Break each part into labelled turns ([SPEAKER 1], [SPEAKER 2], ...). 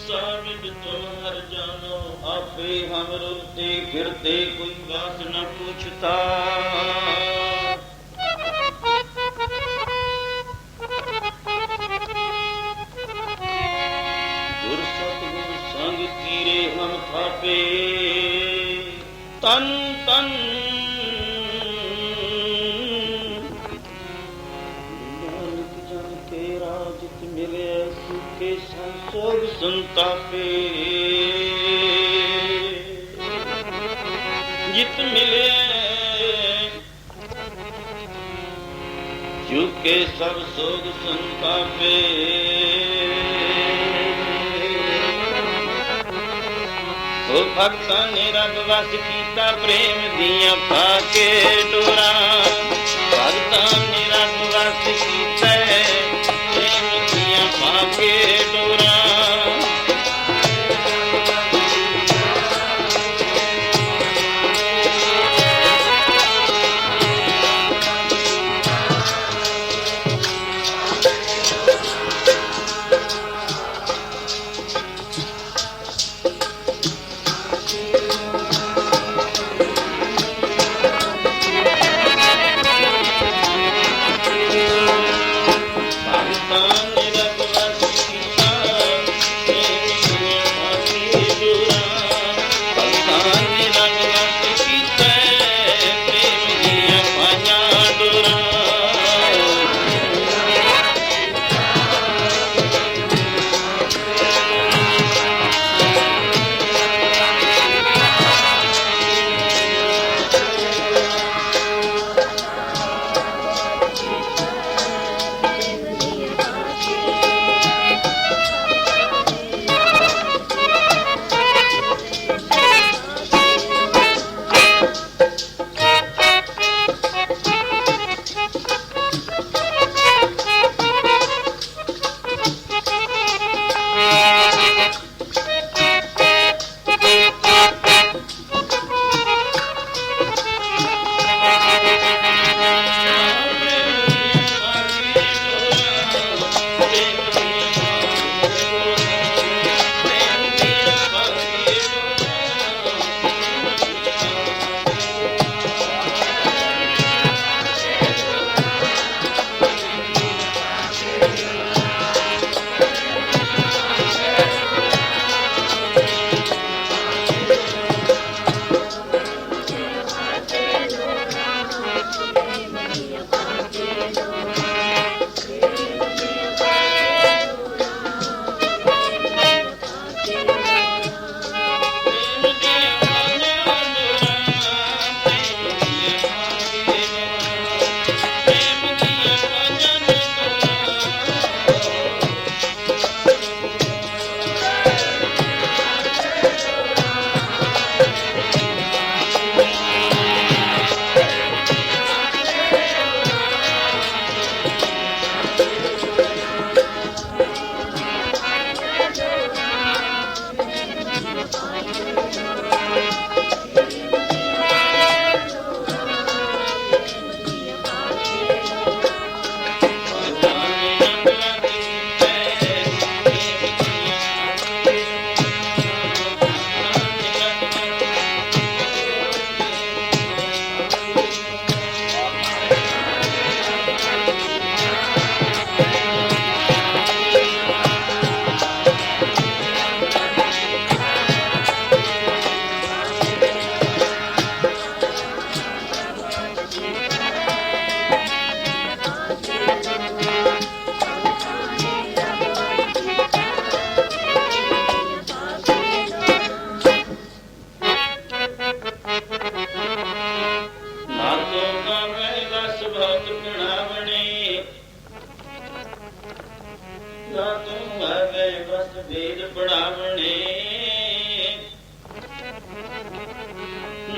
[SPEAKER 1] साविद तुम हर जानो, आपे हम रुते फिरते कोई बात न पूछता। गुर सतगुर संग कीरे हम थापे, तन तन मिले सुखे संसोग संतापे। जित मिले झुके सब सोग संतापे। ओ भक्ता ने रब वस कीता प्रेम दिया पाके डोरा। भक्ता ने रब वस कीता पाके डोरा।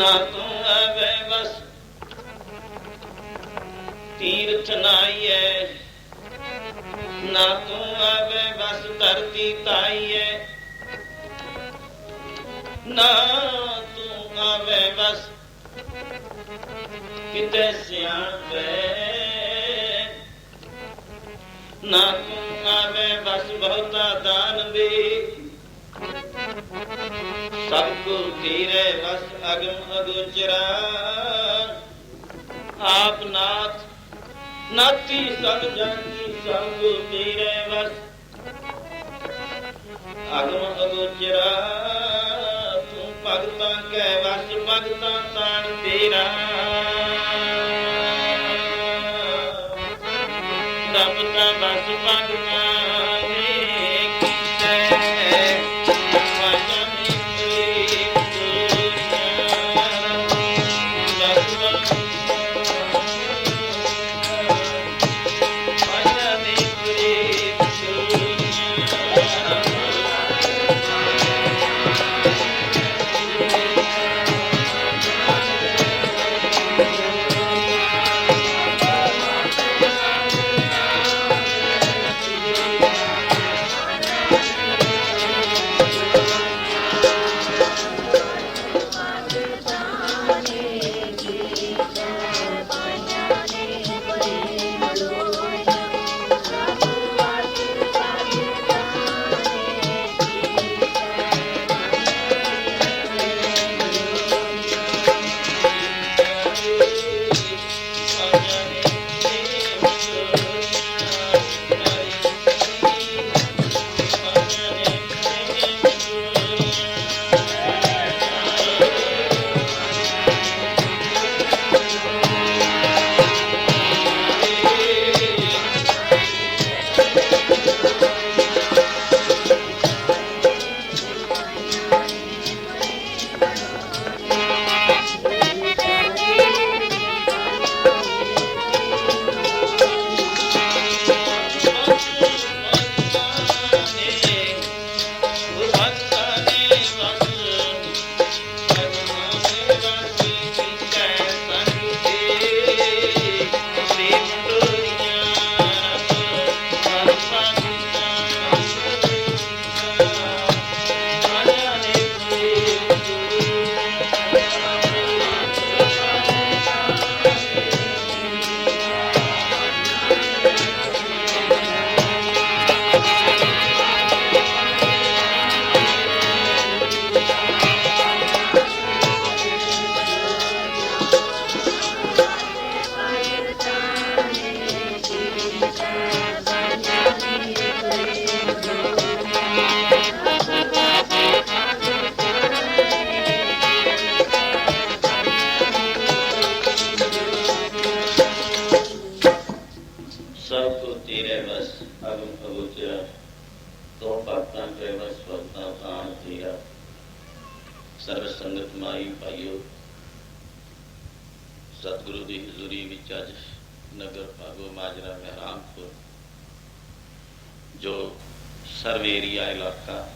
[SPEAKER 1] ना तू आवे बस तीर्थ नाइए, ना तू आवे बस धरती ताइए, ना तू आवे बस किते सियाणपे, ना तू आवे बस बहुता दान दे, ਸਭ ਕੋ ਤੇਰੇ ਬਸ ਅਗਮ ਅਗੋਚਰਾ। ਆਪ ਨਾਥ ਨਾਥੀ ਸਭ ਜਾਨੀ ਸਭ ਕੋ ਤੇਰੇ ਬਸ ਅਗਮ ਅਗੋਚਰਾ। ਤੂੰ ਭਗਤਾਂ ਕੈ ਵਸ ਭਗਤਾਂ ਤਾਣ ਤੇਰਾ। ਰੱਬ ਦਾ ਬਸ ਭਗਤਾਂ
[SPEAKER 2] ਸਰਬ ਸੰਗਤ ਮਾਈ ਭਾਈਓ, ਸਤਿਗੁਰੂ ਦੀ ਹਜ਼ੂਰੀ ਵਿੱਚ ਅੱਜ ਨਗਰ ਭਾਗੋ ਮਾਜਰਾ ਮਹਿਰਾਮਪੁਰ, ਜੋ ਸਰਵ ਏਰੀਆ ਇਲਾਕਾ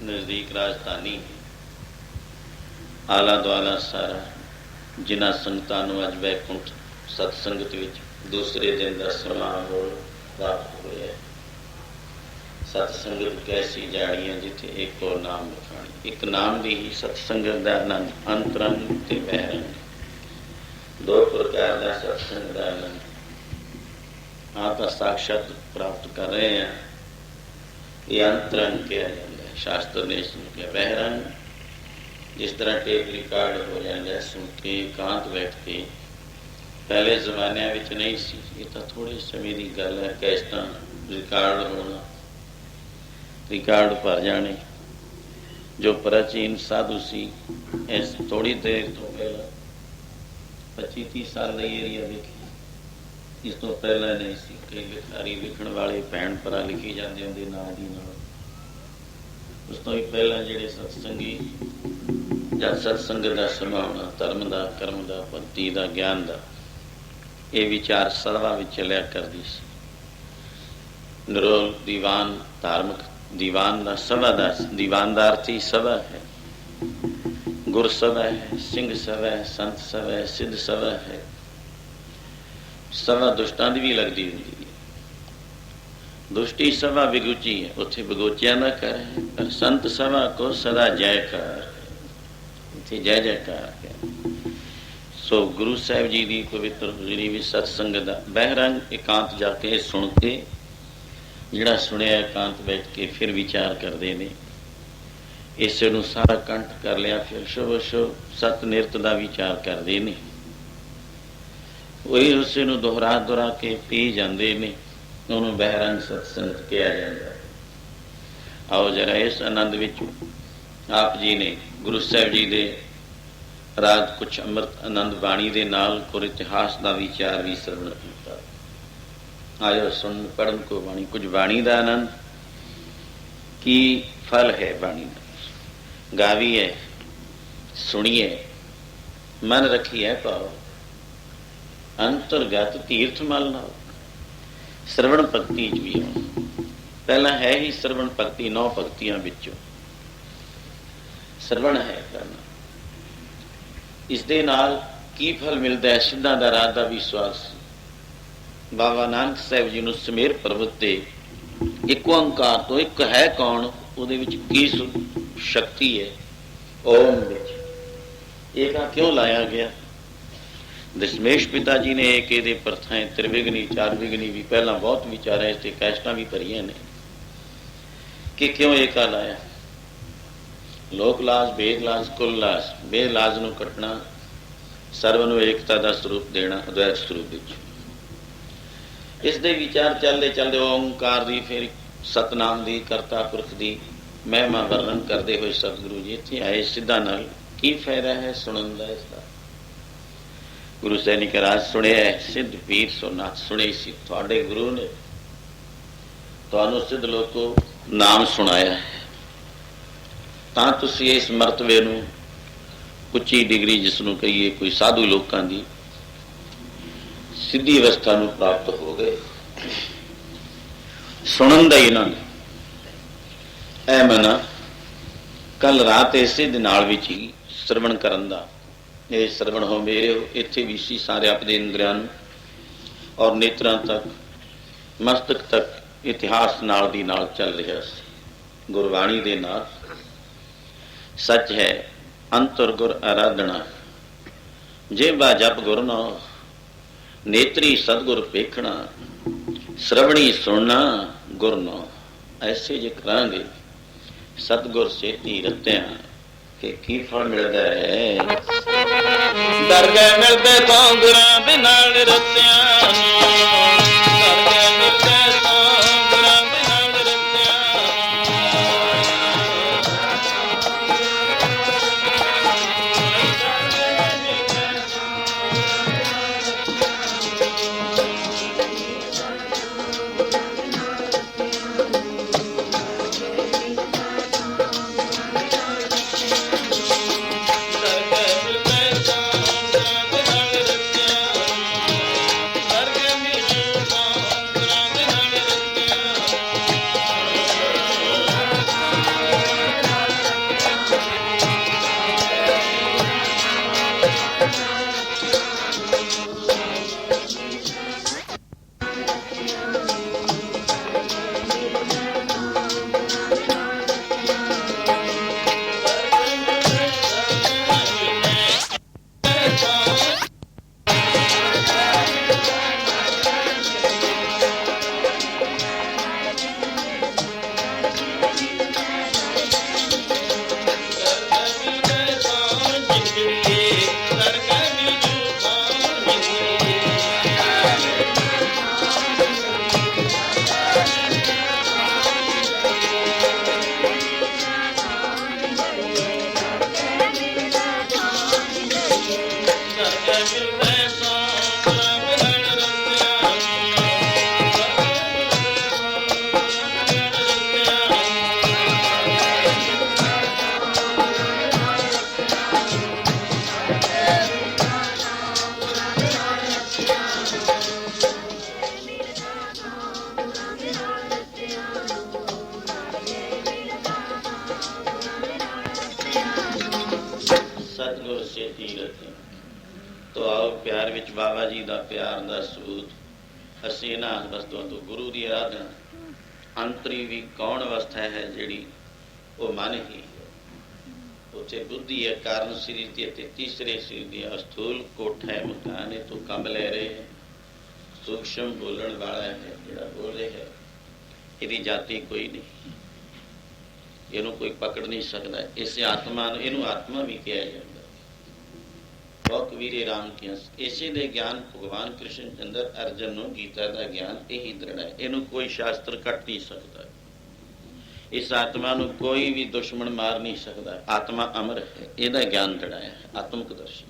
[SPEAKER 2] ਨਜ਼ਦੀਕ ਰਾਜਧਾਨੀ ਆਲਾ ਦੁਆਲਾ ਸਾਰਾ, ਜਿਨ੍ਹਾਂ ਸੰਗਤਾਂ ਨੂੰ ਅੱਜ ਵੈਕੁੰਠ ਸਤਸੰਗਤ ਵਿੱਚ ਦੂਸਰੇ ਦਿਨ ਦਾ ਸਮਾਗਮ ਪ੍ਰਾਪਤ ਹੋਇਆ। ਸਤਸੰਗਤ ਕੈਸੀ ਜਾਣੀ ਹੈ ਜਿੱਥੇ ਇੱਕ ਹੋਰ ਨਾਮ ਲਿਖਾਣੀ, ਇੱਕ ਨਾਮ ਦੀ ਹੀ ਸਤਸੰਗਤ ਦਾ ਆਨੰਦ, ਅੰਤਰੰਗ ਤੇ ਬਹਿਰੰਗ, ਦੋ ਪ੍ਰਕਾਰ ਦਾ ਸਤਸੰਗ ਦਾ ਆਨੰਦ। ਆਪ ਤਾਂ ਸਾਖਸ਼ਾਤ ਪ੍ਰਾਪਤ ਕਰ ਰਹੇ ਹਾਂ, ਇਹ ਅੰਤਰੰਗ ਕਿਹਾ ਜਾਂਦਾ ਹੈ। ਸ਼ਾਸਤਰ ਨੇ ਇਸ ਨੂੰ ਕਿਹਾ ਬਹਿਰੰਗ। ਜਿਸ ਤਰ੍ਹਾਂ ਟੇਪ ਰਿਕਾਰਡ ਹੋ ਜਾਂਦਾ ਸੁਣ ਕੇ ਇਕਾਂਤ ਬੈਠ ਕੇ, ਪਹਿਲੇ ਜ਼ਮਾਨਿਆਂ ਵਿੱਚ ਨਹੀਂ ਸੀ, ਇਹ ਤਾਂ ਥੋੜ੍ਹੇ ਸਮੇਂ ਦੀ ਗੱਲ ਹੈ। ਕੈਸਟਾਂ ਰਿਕਾਰਡ ਹੋਣਾ, ਰਿਕਾਰਡ ਭਰ ਜਾਣੇ। ਜੋ ਪ੍ਰਾਚੀਨ ਸਾਧੂ ਸੀ, ਇਸ ਥੋੜ੍ਹੀ ਦੇਰ ਤੋਂ ਪਹਿਲਾਂ 25-30 ਸਾਲ ਦਾ ਏਰੀਆ ਵੇਖਿਆ, ਇਸ ਤੋਂ ਪਹਿਲਾਂ ਨਹੀਂ ਸੀ। ਕਈ ਲਿਖਾਰੀ ਲਿਖਣ ਵਾਲੇ ਭੈਣ ਭਰਾ ਲਿਖੀ ਜਾਂਦੇ ਹੁੰਦੇ ਨਾਲ ਦੀ ਨਾਲ। ਉਸ ਤੋਂ ਹੀ ਪਹਿਲਾਂ ਜਿਹੜੇ ਸਤਸੰਗੀ ਜਾਂ ਸਤਸੰਗ ਦਾ ਸਮਾਂ ਹੋਣਾ, ਧਰਮ ਦਾ, ਕਰਮ ਦਾ, ਭਗਤੀ ਦਾ, ਗਿਆਨ ਦਾ, ਇਹ ਵਿਚਾਰ ਸਭਾ ਵਿੱਚ ਚੱਲਿਆ ਕਰਦੀ ਸੀ। ਨਿਰੋਲ ਦੀਵਾਨ, ਧਾਰਮਿਕ ਦੀਵਾਨ ਦਾ ਸਭਾ ਦਾ, ਦੀਵਾਨ ਦਾ ਅਰਥ ਹੀ ਸਭਾ ਹੈ। ਗੁਰ ਸਭਾ ਹੈ, ਸਿੰਘ ਸਭਾ ਹੈ, ਸੰਤ ਸਭਾ ਹੈ, ਸਿੱਧ ਸਭਾ ਹੈ। ਸਭਾ ਦੁਸ਼ਟਾਂ ਦੀ ਵੀ ਲੱਗਦੀ ਹੁੰਦੀ ਹੈ। ਦੁਸ਼ਟੀ ਸਭਾ ਬਿਗੁਚੀ ਹੈ, ਉੱਥੇ ਬਗੋਚਿਆਂ ਦਾ ਘਰ ਹੈ। ਪਰ ਸੰਤ ਸਭਾ ਕੋ ਸਦਾ ਜੈਕਾਰ, ਇੱਥੇ ਜੈ ਜੈਕਾਰ ਹੈ। ਸੋ ਗੁਰੂ ਸਾਹਿਬ ਜੀ ਦੀ ਪਵਿੱਤਰ ਹਜ਼ੂਰੀ ਵਿੱਚ ਸਤਸੰਗ ਦਾ ਬਹਿਰੰਗ ਇਕਾਂਤ ਜਾ ਕੇ ਸੁਣ ਕੇ, ਜਿਹੜਾ ਸੁਣਿਆ ਇਕਾਂਤ ਬੈਠ ਕੇ ਫਿਰ ਵਿਚਾਰ ਕਰਦੇ ਨੇ। ਇਸੇ ਨੂੰ ਸਾਰਾ ਕੰਠ ਕਰ ਲਿਆ। ਫਿਰ ਸ਼ੁਭ ਸ਼ੁਭ ਸਤ ਨਿਰਤ ਦਾ ਵਿਚਾਰ ਕਰਦੇ ਨੇ, ਉਹੀ ਉਸੇ ਨੂੰ ਦੁਹਰਾ ਦੁਹਰਾ ਕੇ ਪੀ ਜਾਂਦੇ ਨੇ। ਉਹਨੂੰ ਬਹਿਰੰਗ ਸਤਸੰਗ ਕਿਹਾ ਜਾਂਦਾ। ਆਓ ਜਰਾ ਇਸ ਆਨੰਦ ਵਿੱਚ ਆਪ ਜੀ ਨੇ ਗੁਰੂ ਸਾਹਿਬ ਜੀ ਦੇ ਰਾਜ ਕੁਛ ਅੰਮ੍ਰਿਤ ਆਨੰਦ ਬਾਣੀ ਦੇ ਨਾਲ ਕੁਝ ਇਤਿਹਾਸ ਦਾ ਵਿਚਾਰ ਵੀ ਸਰਵਣ ਕੀਤਾ। ਆਇਓ ਸੁਣ ਪੜ੍ਹਨ ਕੋ ਬਾਣੀ, ਕੁਝ ਬਾਣੀ ਦਾ ਆਨੰਦ ਕੀ ਫਲ ਹੈ। ਬਾਣੀ ਦਾ ਗਾਵੀਏ, ਸੁਣੀਏ, ਮਨ ਰੱਖੀਏ ਭਾਵ, ਅੰਤਰਗਤ ਤੀਰਥ ਮਲ ਨਾਲ। ਸਰਵਣ ਭਗਤੀ ਚ ਵੀ ਆਉਣ। ਪਹਿਲਾਂ ਹੈ ਹੀ ਸਰਵਣ ਭਗਤੀ 9 ਭਗਤੀਆਂ ਵਿੱਚੋਂ ਸਰਵਣ ਹੈ ਕਰਨਾ। ਇਸ ਦੇ ਨਾਲ ਕੀ ਫਲ ਮਿਲਦਾ ਹੈ? ਸਿੱਧਾਂ ਦਾ ਰਾਤ ਦਾ ਵਿਸ਼ਵਾਸ। ਬਾਬਾ ਨਾਨਕ ਸਾਹਿਬ ਜੀ ਨੂੰ ਸਮੇਰ ਪਰਬਤ ਤੇ ਇੱਕ ਓਂਕਾਰ ਤੋਂ ਇੱਕ ਹੈ ਕੌਣ, ਉਹਦੇ ਵਿੱਚ ਕੀ ਸ਼ਕਤੀ ਹੈ, ਓਮ ਵਿੱਚ ਏਕਾ ਕਿਉਂ ਲਾਇਆ ਗਿਆ? ਦਸ਼ਮੇਸ਼ ਪਿਤਾ ਜੀ ਨੇ ਏਕੇ ਦੇ ਪ੍ਰਥਾਏ ਤ੍ਰਿਵਿਗਨੀ ਚਾਰ ਵਿਗਨੀ ਵੀ ਪਹਿਲਾਂ ਬਹੁਤ ਵਿਚਾਰਿਆ ਤੇ ਕੈਸਟਾਂ ਵੀ ਭਰੀਆਂ ਨੇ ਕਿ ਕਿਉਂ ਏਕਾ ਲਾਇਆ। ਲੋਕ ਲਾਜ, ਭੇਦ ਲਾਜ, ਕੁਲ ਲਾਜ। ਭੇਦ ਲਾਜ ਨੂੰ ਕੱਟਣਾ, ਸਰਵ ਨੂੰ ਏਕਤਾ ਦਾ ਸਰੂਪ ਦੇਣਾ ਅਦਵੈਤ ਸਰੂਪ ਵਿੱਚ। ਇਸ ਦੇ ਵਿਚਾਰ ਚੱਲਦੇ ਚੱਲਦੇ ਓਂਕਾਰ ਦੀ, ਫਿਰ ਸਤਨਾਮ ਦੀ, ਕਰਤਾ ਪੁਰਖ ਦੀ ਮਹਿਮਾ ਵਰਣਨ ਕਰਦੇ ਹੋਏ ਸਤਿਗੁਰੂ ਜੀ ਇੱਥੇ ਆਏ। ਸਿੱਧਾ ਨਾਲ ਕੀ ਫਾਇਦਾ ਹੈ ਸੁਣਨ ਦਾ? ਇਸ ਦਾ ਗੁਰੂ ਸਾਹਿਬ ਨੇ ਕਿਹਾ ਸੁਣਿਆ ਸਿੱਧ ਪੀਰ ਸੋਨਾਥ। ਸੁਣੇ ਸੀ ਤੁਹਾਡੇ ਗੁਰੂ ਨੇ ਤੁਹਾਨੂੰ ਸਿੱਧ ਲੋਕੋ ਨਾਮ ਸੁਣਾਇਆ ਹੈ, ਤਾਂ ਤੁਸੀਂ ਇਸ ਮਰਤਬੇ ਨੂੰ ਉੱਚੀ ਡਿਗਰੀ ਜਿਸ ਨੂੰ ਕਹੀਏ ਕੋਈ ਸਾਧੂ ਲੋਕਾਂ ਦੀ ਸਿੱਧੀ ਅਵਸਥਾ ਨੂੰ ਪ੍ਰਾਪਤ ਹੋ ਗਏ। ਸੁਣਨ ਦਾ ਹੀ ਨਾ ਐ ਮਨਾ ਕੱਲ ਰਾਤ ਇਸੇ ਦੇ ਨਾਲ ਵਿੱਚ ਹੀ ਸਰਵਣ ਕਰਨ ਦਾ। ਇਹ ਸਰਵਣ ਹੋ ਮੇਰੇ ਇੱਥੇ ਵੀ ਸੀ ਸਾਰੇ ਆਪਣੇ ਇੰਦਰੀਆਂ ਨੂੰ ਔਰ ਨੇਤਰਾਂ ਤੱਕ, ਮਸਤਕ ਤੱਕ ਇਤਿਹਾਸ ਨਾਲ ਦੀ ਨਾਲ ਚੱਲ ਰਿਹਾ ਸੀ। ਗੁਰਬਾਣੀ ਦੇ ਨਾਲ ਸੱਚ ਹੈ ਅੰਤਰ ਗੁਰ ਆਰਾਧਨਾ। ਜੇ ਬਾ ਜਪ ਗੁਰ ਨਾ ਨੇਤਰੀ ਸਤਿਗੁਰ ਵੇਖਣਾ, ਸ਼ਰਵਣੀ ਸੁਣਨਾ ਗੁਰ ਨਾ। ਐਸੇ ਜੇ ਕਰਾਂਗੇ ਸਤਿਗੁਰ ਸੇਤੀ ਰਤਿਆਂ ਕਿ ਕੀ ਫਲ ਮਿਲਦਾ ਹੈ? ਦਰਗਾਹ ਮਿਲਦੇ ਤੋਂ ਗੁਰਾਂ ਦੇ ਨਾਲ ਰਤਿਆਂ ਨੂੰ, ਦਰਗਾਹ ਮਿਲਦੇ ਤੋਂ ਗੁਰਾਂ ਦੇ ਨਾਲ ਰਤਿਆਂ ਬਾਬਾ ਜੀ ਦਾ ਪਿਆਰ ਦਾ ਸਬੂਤ ਅਸੀਂ ਇਹਨਾਂ ਵਸਤੂਆਂ ਤੋਂ ਗੁਰੂ ਦੀ ਆਰਾਧਨਾ। ਅੰਤਰੀ ਵੀ ਕੌਣ ਅਵਸਥਾ ਹੈ ਜਿਹੜੀ ਉਹ ਮਨ ਹੀ ਉੱਥੇ ਬੁੱਧੀ ਹੈ, ਕਾਰਨ ਸਰੀਰ ਦੀ ਅਤੇ ਤੀਸਰੇ ਸਰੀਰ ਦੀ ਅਸਥੂਲ ਕੋਠਾ ਹੈ, ਮਕਾਨ ਹੈ, ਤੂੰ ਕੰਮ ਲੈ ਰਹੇ ਹੈ। ਸੂਖਸ਼ਮ ਬੋਲਣ ਵਾਲਾ ਹੈ ਜਿਹੜਾ ਬੋਲ ਰਿਹਾ ਹੈ, ਇਹਦੀ ਜਾਤੀ ਕੋਈ ਨਹੀਂ। ਇਹਨੂੰ ਕੋਈ ਪਕੜ ਨਹੀਂ ਸਕਦਾ। ਇਸੇ ਆਤਮਾ ਨੂੰ, ਇਹਨੂੰ ਆਤਮਾ ਵੀ ਕਿਹਾ ਜਾਂਦਾ। ਬਹੁਤ ਕਬੀਰੇ ਰਾਮ ਕੀਆਂ, ਇਸੇ ਦੇ ਗਿਆਨ ਭਗਵਾਨ ਕ੍ਰਿਸ਼ਨ ਚੰਦਰ ਅਰਜਨ ਨੂੰ ਗੀਤਾ ਦਾ ਗਿਆਨ ਇਹੀ ਦ੍ਰਿੜ ਹੈ। ਇਹਨੂੰ ਕੋਈ ਸ਼ਾਸਤਰ ਕੱਟ ਨਹੀਂ ਸਕਦਾ। ਇਸ ਆਤਮਾ ਨੂੰ ਕੋਈ ਵੀ ਦੁਸ਼ਮਣ ਮਾਰ ਨਹੀਂ ਸਕਦਾ। ਆਤਮਾ ਅਮਰ ਹੈ, ਇਹਦਾ ਗਿਆਨ ਦ੍ਰਿੜਾਇਆ ਆਤਮਿਕ ਦਰਸ਼ੀ।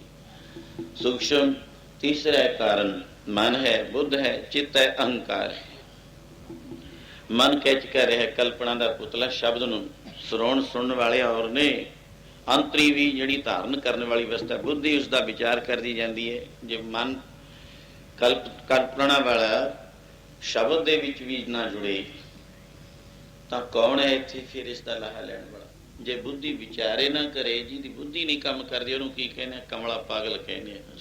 [SPEAKER 2] ਸੂਖਸ਼ਮ ਤੀਸਰਾ ਕਾਰਨ ਮਨ ਹੈ, ਬੁੱਧ ਹੈ, ਚਿੱਤ ਹੈ, ਅਹੰਕਾਰ ਹੈ। ਮਨ ਖਿੱਚ ਕਰ ਰਿਹਾ ਕਲਪਨਾ ਦਾ ਪੁਤਲਾ, ਸ਼ਬਦ ਨੂੰ ਸਰੋਣ ਸੁਣਨ ਵਾਲੇ ਔਰ ਨੇ ਅੰਤਰੀ ਵੀ ਜਿਹੜੀ ਧਾਰਨ ਕਰਨ ਵਾਲੀ ਅਵਸਥਾ, ਬੁੱਧੀ ਉਸ ਦਾ ਵਿਚਾਰ ਕਰਦੀ ਜਾਂਦੀ ਹੈ। ਜੇ ਮਨ ਕਲਪਨਾ ਵਾਲਾ ਸ਼ਬਦ ਦੇ ਵਿੱਚ ਵੀ ਨਾ ਜੁੜੇ ਤਾਂ ਕੌਣ ਹੈ ਇੱਥੇ ਫਿਰ ਇਸ ਦਾ ਲਾਹਾ ਲੈਣ ਵਾਲਾ? ਜੇ ਬੁੱਧੀ ਵਿਚਾਰੇ ਨਾ ਕਰੇ, ਜਿਹਦੀ ਬੁੱਧੀ ਨਹੀਂ ਕੰਮ ਕਰਦੀ, ਉਹਨੂੰ ਕੀ ਕਹਿੰਦੇ? ਕਮਲਾ ਪਾਗਲ ਕਹਿੰਦੇ ਆ,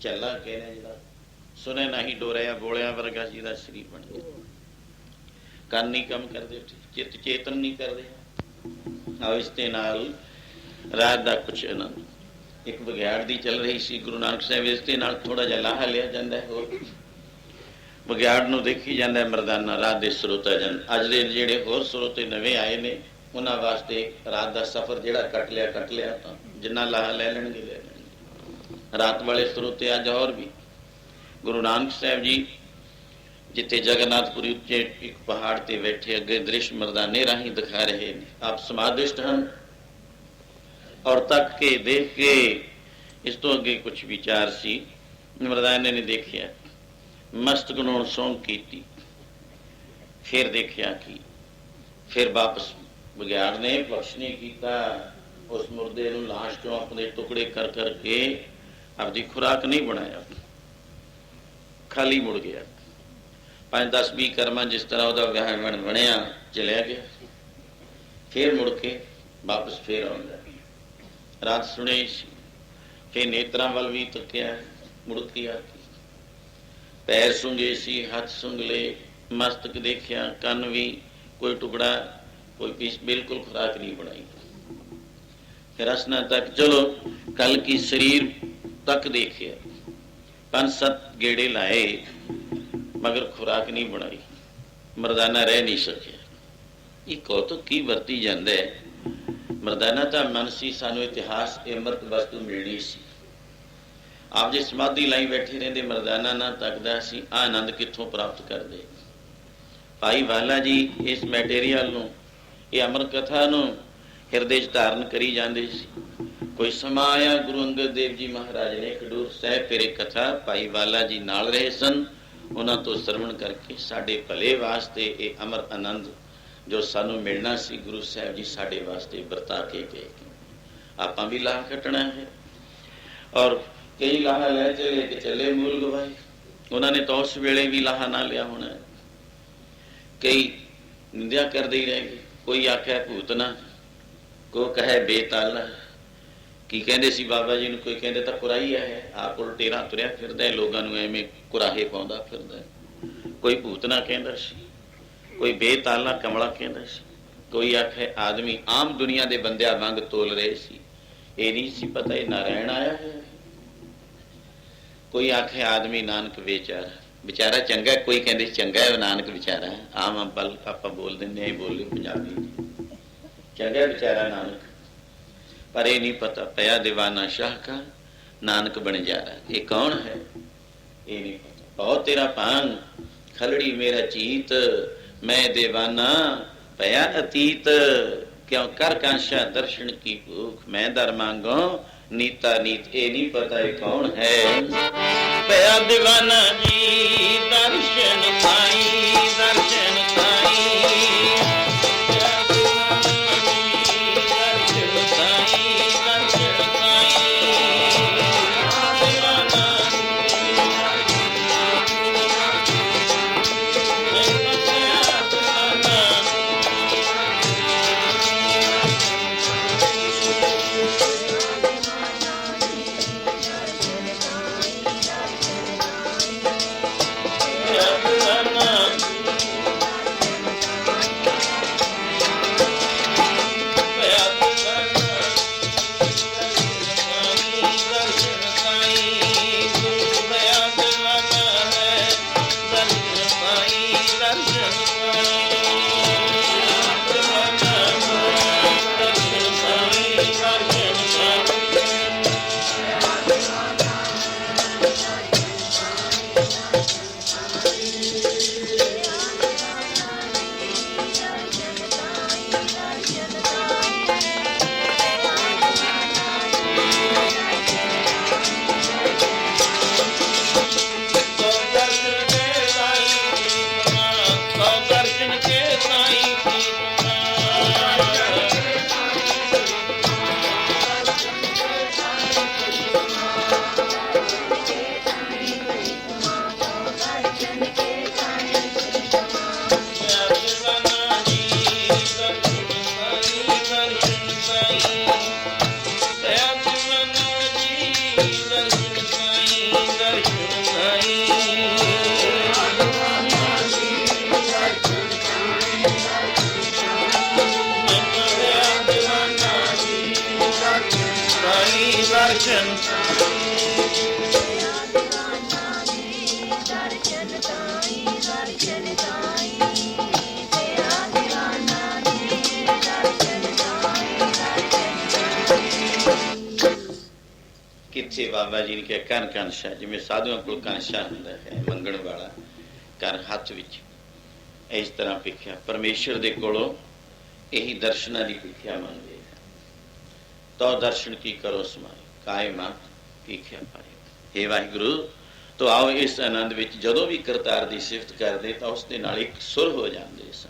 [SPEAKER 2] ਚੱਲਾ ਕਹਿੰਦੇ, ਜਿਹੜਾ ਸੁਣੇ ਨਹੀਂ ਡੋਰਿਆ ਬੋਲਿਆ ਵਰਗਾ ਜਿਹਦਾ ਸਰੀਰ ਬਣ ਗਿਆ। ਕੰਨ ਨਹੀਂ ਕੰਮ ਕਰਦੇ, ਚਿੱਤ ਚੇਤਨ ਨਹੀਂ ਕਰਦੇ। ਆਓ ਇਸ ਦੇ ਨਾਲ ਰਾਤ ਦਾ ਕੁਛ ਆਨੰਦ। ਇੱਕ ਬਗਿਆੜ ਦੀ ਚੱਲ ਰਹੀ ਸੀ ਗੁਰੂ ਨਾਨਕ ਸਾਹਿਬ, ਇਸ ਦੇ ਨਾਲ ਥੋੜਾ ਜਿਹਾ ਲਾਹਾ ਲਿਆ ਜਾਂਦਾ ਹੈ। ਹੋਰ ਬਗਿਆੜ ਨੂੰ ਦੇਖੀ ਜਾਂਦਾ ਮਰਦਾਨਾ ਰਾਤ ਦੇ ਸਰੋਤਾ ਜਨ। ਅੱਜ ਦੇ ਜਿਹੜੇ ਹੋਰ ਸਰੋਤੇ ਨਵੇਂ ਆਏ ਨੇ, ਉਹਨਾਂ ਵਾਸਤੇ ਰਾਤ ਦਾ ਸਫ਼ਰ ਜਿਹੜਾ ਕੱਟ ਲਿਆ ਤਾਂ ਜਿੰਨਾ ਲਾਹਾ ਲੈ ਲੈਣਗੇ ਲੈ ਲੈਣਗੇ। ਰਾਤ ਵਾਲੇ ਸਰੋਤੇ ਅੱਜ ਹੋਰ ਵੀ ਗੁਰੂ ਨਾਨਕ ਸਾਹਿਬ ਜੀ ਜਿੱਥੇ ਜਗਨਨਾਥਪੁਰੀ ਉੱਚੇ ਇੱਕ ਪਹਾੜ ਤੇ ਬੈਠੇ ਅੱਗੇ ਦ੍ਰਿਸ਼ ਮਰਦਾਨੇ ਰਾਹੀਂ ਦਿਖਾ ਰਹੇ ਨੇ। ਆਪ ਸਮਾਦਿਸ਼ਟ ਹਨ ਔਰ ਤੱਕ ਕੇ ਦੇਖ ਕੇ ਇਸ ਤੋਂ ਅੱਗੇ ਕੁਛ ਵਿਚਾਰ ਸੀ। ਮਰਦਾਨੇ ਨੇ ਦੇਖਿਆ, ਮਸਤਕ ਨੂੰ ਸੌਂਕ ਕੀਤੀ, ਫਿਰ ਦੇਖਿਆ ਕਿ ਫਿਰ ਵਾਪਸ ਬਗਿਆੜ ਨੇ ਬਖਸ਼ ਨਹੀਂ ਕੀਤਾ। ਉਸ ਮੁਰਦੇ ਨੂੰ ਲਾਸ਼ ਚੋਂ ਆਪਣੇ ਟੁਕੜੇ ਕਰ ਕਰਕੇ ਆਪਦੀ ਖੁਰਾਕ ਨਹੀਂ ਬਣਾਇਆ, ਖਾਲੀ ਮੁੜ ਗਿਆ। 5-10-20 ਕਰਮਾਂ ਜਿਸ ਤਰ੍ਹਾਂ ਉਹਦਾ ਵਿਆਹ ਬਣਿਆ ਚਲਿਆ ਗਿਆ। ਫਿਰ ਮੁੜ ਕੇ ਵਾਪਸ ਫਿਰ ਆਉਂਦਾ। ਰਾਤ ਸੁਣੇ ਸੀ, ਫਿਰ ਨੇਤਰਾਂ ਵੱਲ ਵੀ ਤੱਕਿਆ, ਮੁੜ ਕੇ ਆ ਕੇ ਪੈਰ ਸੁੰਘੇ ਸੀ, ਹੱਥ ਸੁੰਘ ਲਏ, ਮਸਤਕ ਦੇਖਿਆ, ਕੰਨ ਵੀ ਕੋਈ ਟੁਕੜਾ ਕੋਈ ਪੀਸ, ਬਿਲਕੁਲ ਖੁਰਾਕ ਨਹੀਂ ਬਣਾਈ। ਫਿਰ ਰਸਨਾ ਤੱਕ ਚਲੋ ਕੱਲ ਕੀ ਸਰੀਰ ਤੱਕ ਦੇਖਿਆ, 5-7 ਗੇੜੇ ਲਾਏ ਮਗਰ ਖੁਰਾਕ ਨਹੀਂ ਬਣਾਈ। ਮਰਦਾਨਾ ਰਹਿ ਨਹੀਂ ਸਕਿਆ। ਇਹ ਕੌਤਕ ਕੀ ਵਰਤੀ ਜਾਂਦਾ ਹੈ। ਮਰਦਾਨਾ ਤਾਂ ਮਨ ਸੀ, ਸਾਨੂੰ ਇਤਿਹਾਸ ਅੰਮ੍ਰਿਤ ਵਸਤੂ ਮਿਲਣੀ ਸੀ। ਆਪ ਜੇ ਸਮਾਧੀ ਲਾਈ ਬੈਠੇ ਰਹਿੰਦੇ, ਮਰਦਾਨਾ ਨਾ ਤੱਕਦਾ ਸੀ ਆਹ ਆਨੰਦ ਕਿੱਥੋਂ ਪ੍ਰਾਪਤ ਕਰਦੇ। ਭਾਈ ਵਾਲਾ ਜੀ ਇਸ ਮੈਟੀਰੀਅਲ ਨੂੰ, ਇਹ ਅਮਰ ਕਥਾ ਨੂੰ ਹਿਰਦੇ 'ਚ ਧਾਰਨ ਕਰੀ ਜਾਂਦੇ ਸੀ। ਕੋਈ ਸਮਾਂ ਆਇਆ ਗੁਰੂ ਅੰਗਦ ਦੇਵ ਜੀ ਮਹਾਰਾਜ ਨੇ ਖਡੂਰ ਸਾਹਿਬ ਫਿਰ ਇਹ ਕਥਾ ਭਾਈ ਵਾਲਾ ਜੀ ਨਾਲ ਰਹੇ ਸਨ, ਉਹਨਾਂ ਤੋਂ ਸਰਵਣ ਕਰਕੇ ਸਾਡੇ ਭਲੇ ਵਾਸਤੇ ਇਹ ਅਮਰ ਆਨੰਦ ਜੋ ਸਾਨੂੰ ਮਿਲਣਾ ਸੀ, ਗੁਰੂ ਸਾਹਿਬ ਜੀ ਸਾਡੇ ਵਾਸਤੇ ਵਰਤਾ ਕੇ ਗਏ। ਆਪਾਂ ਵੀ ਲਾਹਾ ਕੱਟਣਾ ਹੈ ਔਰ ਕਈ ਲਾਹਾ ਲੈ ਚਲੇ ਕਿ ਚੱਲੇ ਮੂਲ ਗਵਾਏ। ਉਹਨਾਂ ਨੇ ਤਾਂ ਉਸ ਵੇਲੇ ਵੀ ਲਾਹਾ ਨਾ ਲਿਆ ਹੋਣਾ। ਕਈ ਨਿੰਦਿਆ ਕਰਦੇ ਹੀ ਰਹਿ ਗਏ। ਕੋਈ ਆਖਿਆ ਭੂਤਨਾ, ਕੋ ਕਹੇ ਬੇਤਾਲਾ। ਕੀ ਕਹਿੰਦੇ ਸੀ ਬਾਬਾ ਜੀ ਨੂੰ? ਕੋਈ ਕਹਿੰਦੇ ਤਾਂ ਕੁਰਾਈ ਹੈ, ਆਪ ਉਲਟੇਰਾ ਤੁਰਿਆ ਫਿਰਦਾ, ਲੋਕਾਂ ਨੂੰ ਐਵੇਂ ਕੁਰਾਹੇ ਪਾਉਂਦਾ ਫਿਰਦਾ। ਕੋਈ ਭੂਤਨਾ ਕਹਿੰਦਾ ਸੀ, ਕੋਈ ਬੇਤਾਲਾ ਕਮਲਾ ਕਹਿੰਦਾ ਸੀ, ਕੋਈ ਆਖੇ ਆਦਮੀ ਆਮ ਦੁਨੀਆ ਦੇ ਬੰਦਿਆਂ ਵਾਂਗ ਤੋਲ ਰਹੇ ਸੀ। ਇਹ ਨਹੀਂ ਸੀ ਪਤਾ ਇਹ ਨਾਰਾਇਣ ਆਇਆ ਹੈ। ਕੋਈ ਆਖੇ ਆਦਮੀ ਨਾਨਕ ਵਿਚਾਰਾ ਚੰਗਾ, ਕੋਈ ਕਹਿੰਦੇ ਚੰਗਾ ਹੈ ਨਾਨਕ ਵਿਚਾਰਾ। ਆਮ ਆਪਾਂ ਬੋਲ ਦਿੰਦੇ, ਬੋਲੇ ਪੰਜਾਬੀ, ਚੰਗਾ ਵਿਚਾਰਾ ਨਾਨਕ। ਪਰ ਇਹ ਨਹੀਂ ਪਤਾ ਪਿਆ ਦੀਵਾਨਾ ਸ਼ਾਹ ਕਾ ਨਾਨਕ ਬਣ ਜਾ ਰਹਾ। ਇਹ ਕੌਣ ਹੈ ਇਹ ਨਹੀਂ ਪਤਾ। ਬਹੁਤ ਤੇਰਾ ਭਾਨ ਖਲੜੀ ਮੇਰਾ ਚੀਤ, ਮੈਂ ਦੀਵਾਨਾ ਪਿਆ ਅਤੀਤ। ਕਿਉਂ ਕਰ ਕਾਂਸ਼ਾ ਦਰਸ਼ਨ ਕੀ ਭੂਖ, ਮੈਂ ਦਰ ਮੰਗੋ ਨੀਤਾ ਨੀਤ। ਇਹ ਨਹੀਂ ਪਤਾ ਇਹ ਕੌਣ ਹੈ। ਪਿਆ ਦੀਵਾਨਾ ਜੀ ਦਰਸ਼ਨ ਸਾਈ, ਦਰਸ਼ਨ ਸਾਈ।
[SPEAKER 1] ਦਰਸ਼ਨ ਕਿੱਥੇ ਬਾਬਾ ਜੀ ਨੇ ਕਿਹਾ ਕਨ ਕੰਸ਼ਾ, ਜਿਵੇਂ ਸਾਧੂਆਂ ਕੋਲ ਕੰਸ਼ਾ ਹੁੰਦਾ ਹੈ ਮੰਗਣ ਵਾਲਾ, ਕਰ ਹੱਥ ਵਿੱਚ, ਇਸ ਤਰ੍ਹਾਂ ਭਿੱਖਿਆ ਪਰਮੇਸ਼ਰ ਦੇ ਕੋਲੋਂ ਇਹੀ ਦਰਸ਼ਨਾਂ ਦੀ ਭਿੱਖਿਆ ਮੰਗਦੇ ਹੈ। ਤੋ ਦਰਸ਼ਨ ਕੀ ਕਰੋ ਸਮਾਏ ਕਾਇ ਮਤ ਭਿੱਖਿਆ ਪਾਏ। ਹੇ ਵਾਹਿਗੁਰੂ, ਤੋ ਆਓ ਇਸ ਆਨੰਦ ਵਿੱਚ ਜਦੋਂ ਵੀ ਕਰਤਾਰ ਦੀ ਸਿਫਤ ਕਰਦੇ ਤਾਂ ਉਸ ਦੇ ਨਾਲ ਇੱਕ ਸੁਰ ਹੋ ਜਾਂਦੇ ਸਨ।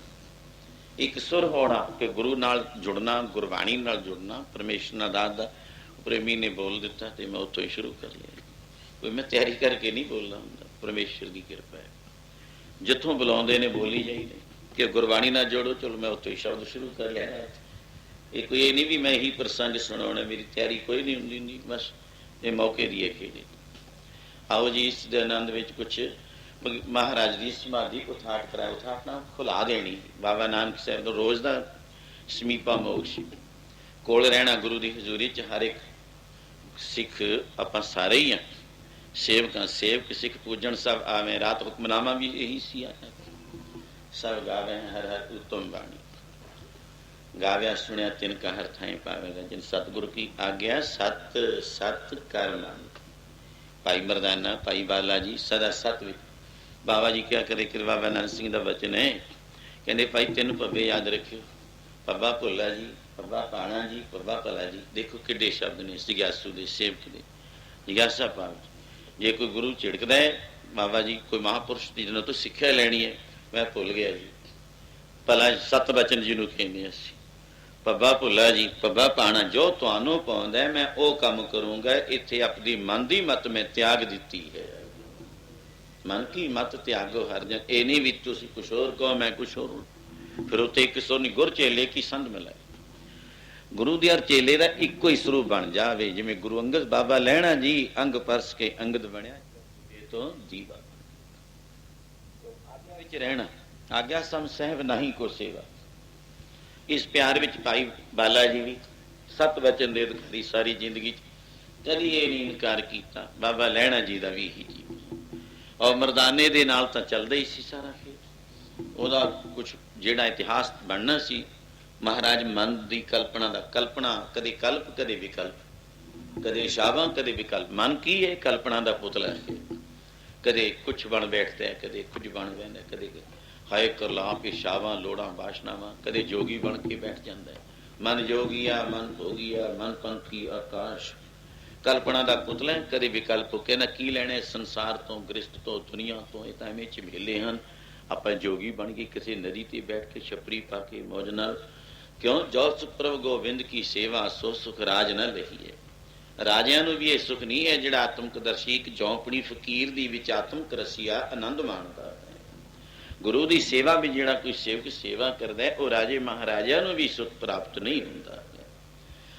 [SPEAKER 1] ਇੱਕ ਸੁਰ ਹੋਣਾ ਕਿ ਗੁਰੂ ਨਾਲ ਜੁੜਨਾ, ਗੁਰਬਾਣੀ ਨਾਲ ਜੁੜਨਾ, ਪਰਮੇਸ਼ਰ ਨਾਲ ਦਾਤ ਦਾ ਪ੍ਰੇਮੀ ਨੇ ਬੋਲ ਦਿੱਤਾ ਤੇ ਮੈਂ ਉੱਥੋਂ ਹੀ ਸ਼ੁਰੂ ਕਰ ਲਿਆ। ਕੋਈ ਮੈਂ ਤਿਆਰੀ ਕਰਕੇ ਨਹੀਂ ਬੋਲਣਾ ਹੁੰਦਾ, ਪਰਮੇਸ਼ਰ ਦੀ ਕਿਰਪਾ ਹੈ। ਜਿੱਥੋਂ ਬੁਲਾਉਂਦੇ ਨੇ ਬੋਲੀ ਜਾਈਦੇ ਕਿ ਗੁਰਬਾਣੀ ਨਾਲ ਜੋੜੋ, ਚਲੋ ਮੈਂ ਉੱਥੋਂ ਹੀ ਸ਼ਬਦ ਸ਼ੁਰੂ ਕਰ ਲਿਆ। ਇਹ ਕੋਈ ਇਹ ਨਹੀਂ ਵੀ ਮੈਂ ਇਹੀ ਪ੍ਰਸੰਗ ਸੁਣਾਉਣਾ, ਮੇਰੀ ਤਿਆਰੀ ਕੋਈ ਨਹੀਂ ਹੁੰਦੀ, ਨਹੀਂ ਬਸ ਇਹ ਮੌਕੇ ਦੀ ਖੇਡ। ਆਓ ਜੀ ਇਸ ਦੇ ਆਨੰਦ ਵਿੱਚ ਕੁਛ ਮਹਾਰਾਜ ਦੀ ਸਮਾਧੀ ਉਠਾਟ ਕਰਾਇਆ, ਉਠਾਟਣਾ ਖੁਲਾ ਦੇਣੀ। ਬਾਬਾ ਨਾਨਕ ਸਾਹਿਬ ਨੂੰ ਰੋਜ਼ ਦਾ ਸਮੀਪਾ ਮੋਕਸ਼ ਕੋਲ ਰਹਿਣਾ, ਗੁਰੂ ਦੀ ਹਜ਼ੂਰੀ 'ਚ ਹਰ ਇੱਕ ਸਿੱਖ ਆਪਾਂ ਸਾਰੇ ਹੀ ਹਾਂ ਸੇਵਕਾਂ, ਸੇਵਕ ਸਿੱਖ ਪੂਜਣ ਸਭ ਆਵੇਂ। ਰਾਤ ਹੁਕਮਨਾਮਾ ਵੀ ਇਹੀ ਸੀ, ਸਭ ਗਾਵੇ ਹਰ ਹਰ ਉਤਮ ਬਾਣੀ, ਗਾਵਿਆ ਸੁਣਿਆ ਤਿਨ ਕਾ ਹਰ ਥਾਈਂ ਪਾਵੇਗਾ, ਜਿਨ ਸਤਿਗੁਰੂ ਕੀ ਆਗਿਆ ਸਤ ਸਤ ਕਰ ਮੰਨ। ਭਾਈ ਮਰਦਾਨਾ, ਭਾਈ ਬਾਲਾ ਜੀ ਸਦਾ ਸਤ ਵਿੱਚ। ਬਾਬਾ ਜੀ ਕਿਹਾ ਕਦੇ ਕਿ ਬਾਬਾ ਨਾਨਕ ਸਿੰਘ ਦਾ ਬਚਨ ਹੈ, ਕਹਿੰਦੇ ਭਾਈ ਤਿੰਨ ਪੱਬੇ ਯਾਦ ਰੱਖਿਓ, ਪੱਬਾ ਭੁੱਲਾ ਜੀ, ਪੱਬਾ ਪਾਣਾ ਜੀ, ਪੱਬਾ ਭਲਾ ਜੀ। ਦੇਖੋ ਕਿੱਡੇ ਸ਼ਬਦ ਨੇ ਜਿਗਿਆਸੂ ਦੇ, ਸੇਵਕ ਦੇ, ਜਿਗਿਆਸਾ ਭਾਵ। ਜੇ ਕੋਈ ਗੁਰੂ ਝਿੜਕਦਾ ਹੈ, ਬਾਬਾ ਜੀ ਕੋਈ ਮਹਾਂਪੁਰਸ਼ ਦੀ ਜਿਹਨਾਂ ਤੋਂ ਸਿੱਖਿਆ ਲੈਣੀ ਹੈ, ਮੈਂ ਭੁੱਲ ਗਿਆ ਜੀ, ਭਲਾ ਸਤ ਬਚਨ ਜਿਹਨੂੰ ਕਹਿੰਦੇ ਅਸੀਂ, ਪੱਬਾ ਭੁੱਲਾ ਜੀ, ਪੱਬਾ ਪਾਣਾ, ਜੋ ਤੁਹਾਨੂੰ ਪਾਉਂਦਾ ਮੈਂ ਉਹ ਕੰਮ ਕਰੂੰਗਾ। ਇੱਥੇ ਆਪਣੀ ਮਨ ਦੀ ਮਤ ਮੈਂ ਤਿਆਗ ਦਿੱਤੀ ਹੈ। ਮਨ ਕੀ ਮਤ ਤਿਆਗੋ ਹਰ ਜਨ, ਇਹ ਨਹੀਂ ਵੀ ਤੁਸੀਂ ਕੁਛ ਹੋਰ ਕਹੋ ਮੈਂ ਕੁਛ ਹੋਰ। ਫਿਰ ਉੱਥੇ ਇੱਕ ਸੋਨੀ ਗੁਰ ਚੇਲੇ ਕੀ ਸੰਧ ਮਿਲਾਏ, ਗੁਰੂ ਦੇ ਹਰ ਚੇਲੇ ਦਾ ਇੱਕੋ ਹੀ ਸਰੂਪ ਬਣ ਜਾਵੇ। ਜਿਵੇਂ ਗੁਰੂ ਅੰਗਦ ਬਾਬਾ ਲੈਣਾ ਜੀ, ਅੰਗ ਪਰਸ ਕੇ ਅੰਗਦ ਬਣਿਆ, ਇਹ ਤੋਂ ਜੀਵਾ ਆਗਿਆ ਵਿੱਚ ਰਹਿਣਾ, ਆਗਿਆ ਸਮ ਸਹਿਬ ਨਹੀਂ ਕੋ ਸੇਵਾ। ਇਸ ਪਿਆਰ ਵਿੱਚ ਭਾਈ ਬਾਲਾ ਜੀ ਵੀ ਸਤ ਵਚਨ ਦੇ ਅਧਿਕਾਰੀ, ਸਾਰੀ ਜ਼ਿੰਦਗੀ 'ਚ ਕਦੀ ਇਹ ਨਹੀਂ ਇਨਕਾਰ ਕੀਤਾ। ਬਾਬਾ ਲਹਿਣਾ ਜੀ ਦਾ ਵੀ ਇਹੀ ਜੀਵਨ, ਔਰ ਮਰਦਾਨੇ ਦੇ ਨਾਲ ਤਾਂ ਚੱਲਦਾ ਹੀ ਸੀ ਸਾਰਾ। ਫਿਰ ਉਹਦਾ ਕੁਛ ਜਿਹੜਾ ਇਤਿਹਾਸ ਬਣਨਾ ਸੀ, ਮਹਾਰਾਜ ਮਨ ਦੀ ਕਲਪਨਾ ਦਾ, ਕਲਪਨਾ ਕਦੇ ਕਲਪ ਕਦੇ ਵਿਕਲਪ, ਕਦੇ ਸ਼ਾਵਾਂ ਕਦੇ ਵਿਕਲਪ। ਮਨ ਕੀ ਹੈ? ਕਲਪਨਾ ਦਾ ਪੁਤਲਾ ਹੈ। ਕਦੇ ਕੁਛ ਬਣ ਬੈਠਦਾ ਹੈ, ਕਦੇ ਕੁਝ ਬਣ ਬੈਠਦਾ, ਕਦੇ ਹਾਏ ਕਰਲਾ ਪੇਸ਼ਾਵਾਂ ਲੋੜਾਂ ਬਾਸ਼ਨਾਵਾਂ, ਕਦੇ ਜੋਗੀ ਬਣ ਕੇ ਬੈਠ ਜਾਂਦਾ ਹੈ। ਮਨ ਜੋਗੀਆ ਮਨ ਭੋਗੀਆ ਮਨ ਪੰਖੀ ਆਕਾਸ਼, ਕਲਪਨਾ ਦਾ ਪੁਤਲਾ। ਕਦੇ ਵਿਕਲਪ ਹੋ ਕੇ ਨਾ ਕੀ ਲੈਣੇ ਸੰਸਾਰ ਤੋਂ, ਗ੍ਰਸਤ ਤੋਂ, ਦੁਨੀਆ ਤੋਂ, ਇਹ ਤਾਂ ਐਵੇਂ ਝਮੇਲੇ ਹਨ। ਆਪਾਂ ਜੋਗੀ ਬਣ ਗਏ, ਕਿਸੇ ਨਦੀ ਤੇ ਬੈਠ ਕੇ ਛਪਰੀ ਪਾ ਕੇ ਮੌਜ ਨਾਲ, ਕਿਉਂ ਜੋ ਸੁਖ ਪ੍ਰਭ ਗੋਬਿੰਦ ਕੀ ਸੇਵਾ ਸੋ ਸੁਖ ਰਾਜ ਨਾ ਰਹੀ ਹੈ। ਰਾਜਿਆਂ ਨੂੰ ਵੀ ਇਹ ਸੁਖ ਨਹੀਂ ਹੈ ਜਿਹੜਾ ਆਤਮਕ ਦਰਸ਼ੀ ਇੱਕ ਝੌਂਪੜੀ ਫਕੀਰ ਦੀ ਵਿੱਚ ਆਤਮਕ ਰਸੀਆ ਆਨੰਦ ਮਾਣਦਾ ਹੈ। ਗੁਰੂ ਦੀ ਸੇਵਾ ਵੀ ਜਿਹੜਾ ਕੋਈ ਸੇਵਕ ਸੇਵਾ ਕਰਦਾ ਹੈ, ਉਹ ਰਾਜੇ ਮਹਾਰਾਜਿਆਂ ਨੂੰ ਵੀ ਸੁਖ ਪ੍ਰਾਪਤ ਨਹੀਂ ਹੁੰਦਾ।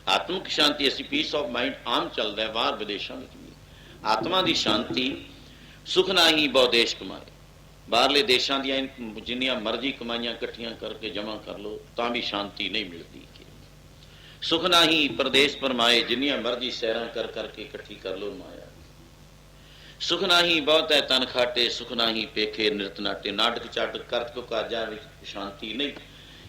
[SPEAKER 1] ਆਤਮਿਕ ਸ਼ਾਂਤੀ, ਅਸੀਂ ਪੀਸ ਆਫ ਮਾਈਂਡ ਆਮ ਚੱਲਦਾ ਹੈ ਬਾਹਰ ਵਿਦੇਸ਼ਾਂ ਵਿੱਚ ਵੀ। ਆਤਮਾ ਦੀ ਸ਼ਾਂਤੀ ਸੁਖ ਨਾ ਹੀ ਬਹੁ ਦੇਸ਼ ਕਮਾਏ। ਬਾਹਰਲੇ ਦੇਸ਼ਾਂ ਦੀਆਂ ਜਿੰਨੀਆਂ ਮਰਜ਼ੀ ਕਮਾਈਆਂ ਇਕੱਠੀਆਂ ਕਰਕੇ ਜਮ੍ਹਾਂ ਕਰ ਲਓ ਤਾਂ ਵੀ ਸ਼ਾਂਤੀ ਨਹੀਂ ਮਿਲਦੀ। ਸੁਖ ਨਾ ਹੀ ਪ੍ਰਦੇਸ਼ ਪਰਮਾਏ, ਜਿੰਨੀਆਂ ਮਰਜ਼ੀ ਸੈਰਾਂ ਕਰ ਕਰਕੇ ਇਕੱਠੀ ਕਰ ਲਓ ਮਾਇਆ। ਸੁਖ ਨਾ ਹੀ ਬਹੁਤ ਹੈ ਤਨ ਖਾਟੇ, ਸੁਖ ਨਾ ਹੀ ਪੇਖੇ ਨਿਰਤ ਨਾਟੇ। ਨਾਟਕ ਚਾਟਕ ਕਰਤ ਕੋ ਕਾਜਾਂ ਵਿੱਚ ਸ਼ਾਂਤੀ ਨਹੀਂ।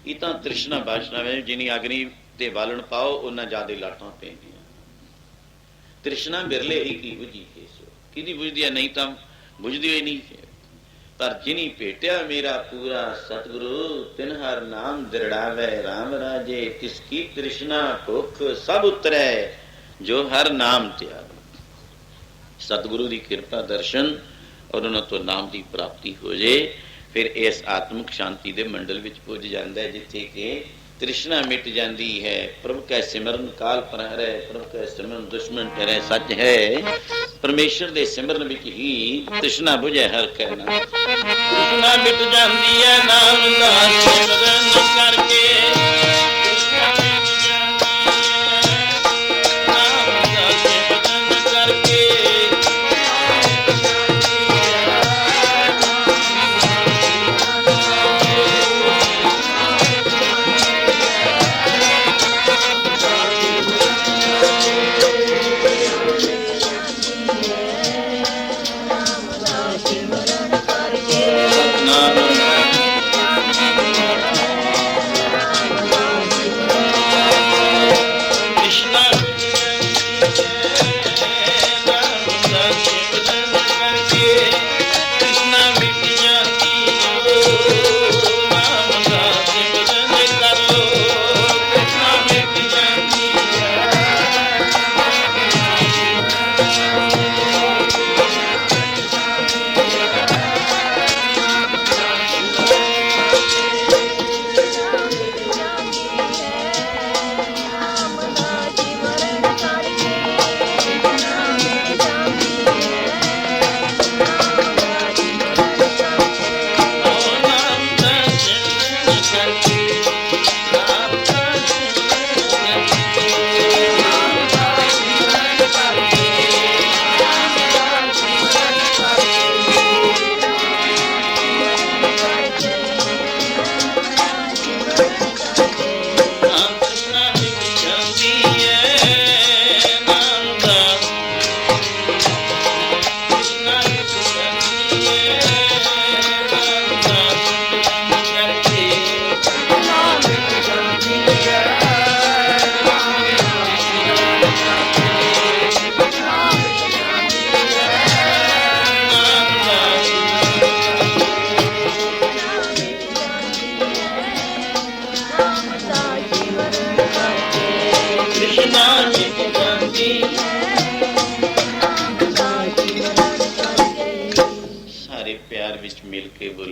[SPEAKER 1] ਇਹ ਤਾਂ ਤ੍ਰਿਸ਼ਨਾ ਬਾਸ਼ਨਾ ਵਿੱਚ ਜਿੰਨੀ ਅਗਨੀ ਤੇ ਬਾਲਣ ਪਾਓ ਉਹਨਾਂ ਜ਼ਿਆਦਾ ਲਾਟਾਂ ਪੈਂਦੀਆਂ। ਤ੍ਰਿਸ਼ਨਾ ਬਿਰਲੇ ਹੀ ਕੀ ਬੁਝੀ ਕੇ ਸੋ, ਕਿਹਦੀ ਬੁਝਦੀ ਹੈ? ਨਹੀਂ ਤਾਂ ਬੁਝਦੀ ਹੋਈ ਨਹੀਂ। ਪਰ ਜਿਨੀ ਭੇਟਿਆ ਮੇਰਾ ਪੂਰਾ ਸਤਿਗੁਰੂ, ਤਿਨ ਹਰ ਨਾਮ ਦਿਰੜਾਵੇ ਰਾਮ ਰਾਜੇ। ਤਿਸ ਕੀ ਤ੍ਰਿਸ਼ਨਾ ਭੁੱਖ ਸਭ ਉਤਰੈ, ਜੋ ਹਰ ਨਾਮ ਤਿਆਗ। ਸਤਿਗੁਰੂ ਦੀ ਕਿਰਪਾ ਦਰਸ਼ਨ ਔਰ ਉਹਨਾਂ ਤੋਂ ਨਾਮ ਦੀ ਪ੍ਰਾਪਤੀ ਹੋ ਜੇ, ਫਿਰ ਇਸ ਆਤਮਿਕ ਸ਼ਾਂਤੀ ਦੇ ਮੰਡਲ ਵਿੱਚ ਪੁੱਜ ਜਾਂਦਾ ਹੈ, ਜਿੱਥੇ ਕਿ ਤ੍ਰਿਸ਼ਨਾ ਮਿਟ ਜਾਂਦੀ ਹੈ। ਪ੍ਰਭੂ ਕੈ ਸਿਮਰਨ ਕਾਲ ਪ੍ਰਹਰੈ, ਪ੍ਰਭੂ ਕੈ ਸਿਮਰਨ ਦੁਸ਼ਮਨ ਠਹਿਰੈ। ਸੱਚ ਹੈ ਪਰਮੇਸ਼ਰ ਦੇ ਸਿਮਰਨ ਵਿੱਚ ਹੀ ਤ੍ਰਿਸ਼ਨਾ ਬੁਝੇ ਹਰ ਕੈ ਨਾਮ। ਤ੍ਰਿਸ਼ਨਾ ਮਿਟ ਜਾਂਦੀ ਹੈ ਨਾਮ ਦਾ ਸਿਮਰਨ ਕਰਕੇ।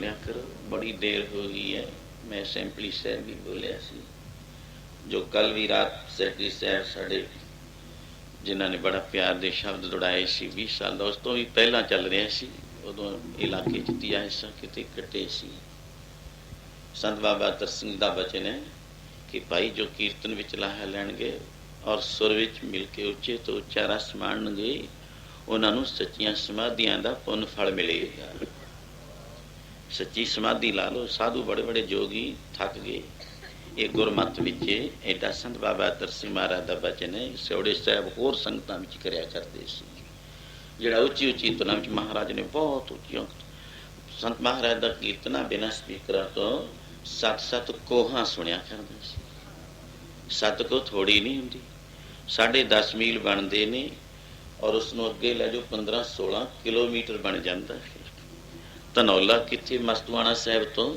[SPEAKER 1] ਲਿਆ ਕਰੋ, ਬੜੀ ਦੇਰ ਹੋ ਗਈ ਹੈ। ਮੈਂ ਸੈਂਪਲੀ ਸਾਹਿਬ ਵੀ ਬੋਲਿਆ ਸੀ, ਜੋ ਕੱਲ ਵੀ ਰਾਤ ਸੈਕਟਰੀ ਸਾਹਿਬ ਸਾਡੇ ਜਿਨ੍ਹਾਂ ਨੇ ਬੜਾ ਪਿਆਰ ਦੇ ਸ਼ਬਦ ਦੁੜਾਏ ਸੀ, 20 ਸਾਲ ਦਾ ਉਸ ਤੋਂ ਵੀ ਪਹਿਲਾਂ ਚੱਲ ਰਿਹਾ ਸੀ, ਉਦੋਂ ਇਲਾਕੇ 'ਚ ਤੀਆ ਹਿੱਸਾ ਕਿਤੇ ਕੱਟੇ ਸੀ। ਸੰਤ ਬਾਬਾ ਅਤਰ ਸਿੰਘ ਦਾ ਬਚਨ ਹੈ ਕਿ ਭਾਈ ਜੋ ਕੀਰਤਨ ਵਿੱਚ ਲਾਹਾ ਲੈਣਗੇ ਔਰ ਸੁਰ ਵਿੱਚ ਮਿਲ ਕੇ ਉੱਚੇ ਤੋਂ ਉੱਚਾ ਰਸ ਮਾਣਨਗੇ, ਉਹਨਾਂ ਨੂੰ ਸੱਚੀਆਂ ਸਮਾਧੀਆਂ ਦਾ ਪੁੰਨ ਫਲ ਮਿਲੇਗਾ। ਸੱਚੀ ਸਮਾਧੀ ਲਾ ਲਓ। ਸਾਧੂ ਬੜੇ ਬੜੇ ਜੋਗੀ ਥੱਕ ਗਏ। ਇਹ ਗੁਰਮਤਿ ਵਿੱਚ ਐਡਾ ਸੰਤ ਬਾਬਾ ਅਤਰ ਸਿੰਘ ਮਹਾਰਾਜ ਦਾ ਬਚਨ ਹੈ। ਸਿਉੜੇ ਸਾਹਿਬ ਹੋਰ ਸੰਗਤਾਂ ਵਿੱਚ ਕਰਿਆ ਕਰਦੇ ਸੀ, ਜਿਹੜਾ ਉੱਚੀ ਉੱਚੀ ਧੁਨਾਂ ਵਿੱਚ ਮਹਾਰਾਜ ਨੇ ਬਹੁਤ ਉੱਚੀਆਂ ਸੰਤ ਮਹਾਰਾਜ ਦਾ ਕੀਰਤਨਾ ਬਿਨਾਂ ਸਪੀਕਰਾਂ ਤੋਂ 7-7 ਕੋਹਾਂ ਸੁਣਿਆ ਕਰਦੇ ਸੀ। 7 ਕੋਹ ਥੋੜੀ ਨਹੀਂ ਹੁੰਦੀ, 10.5 ਮੀਲ ਬਣਦੇ ਨੇ ਔਰ ਉਸਨੂੰ ਅੱਗੇ ਲੈ ਜਾਓ 15-16 ਕਿਲੋਮੀਟਰ ਬਣ ਜਾਂਦਾ ਹੈ। ਧਨੌਲਾ ਕਿੱਥੇ ਮਸਤੂਆਣਾ ਸਾਹਿਬ ਤੋਂ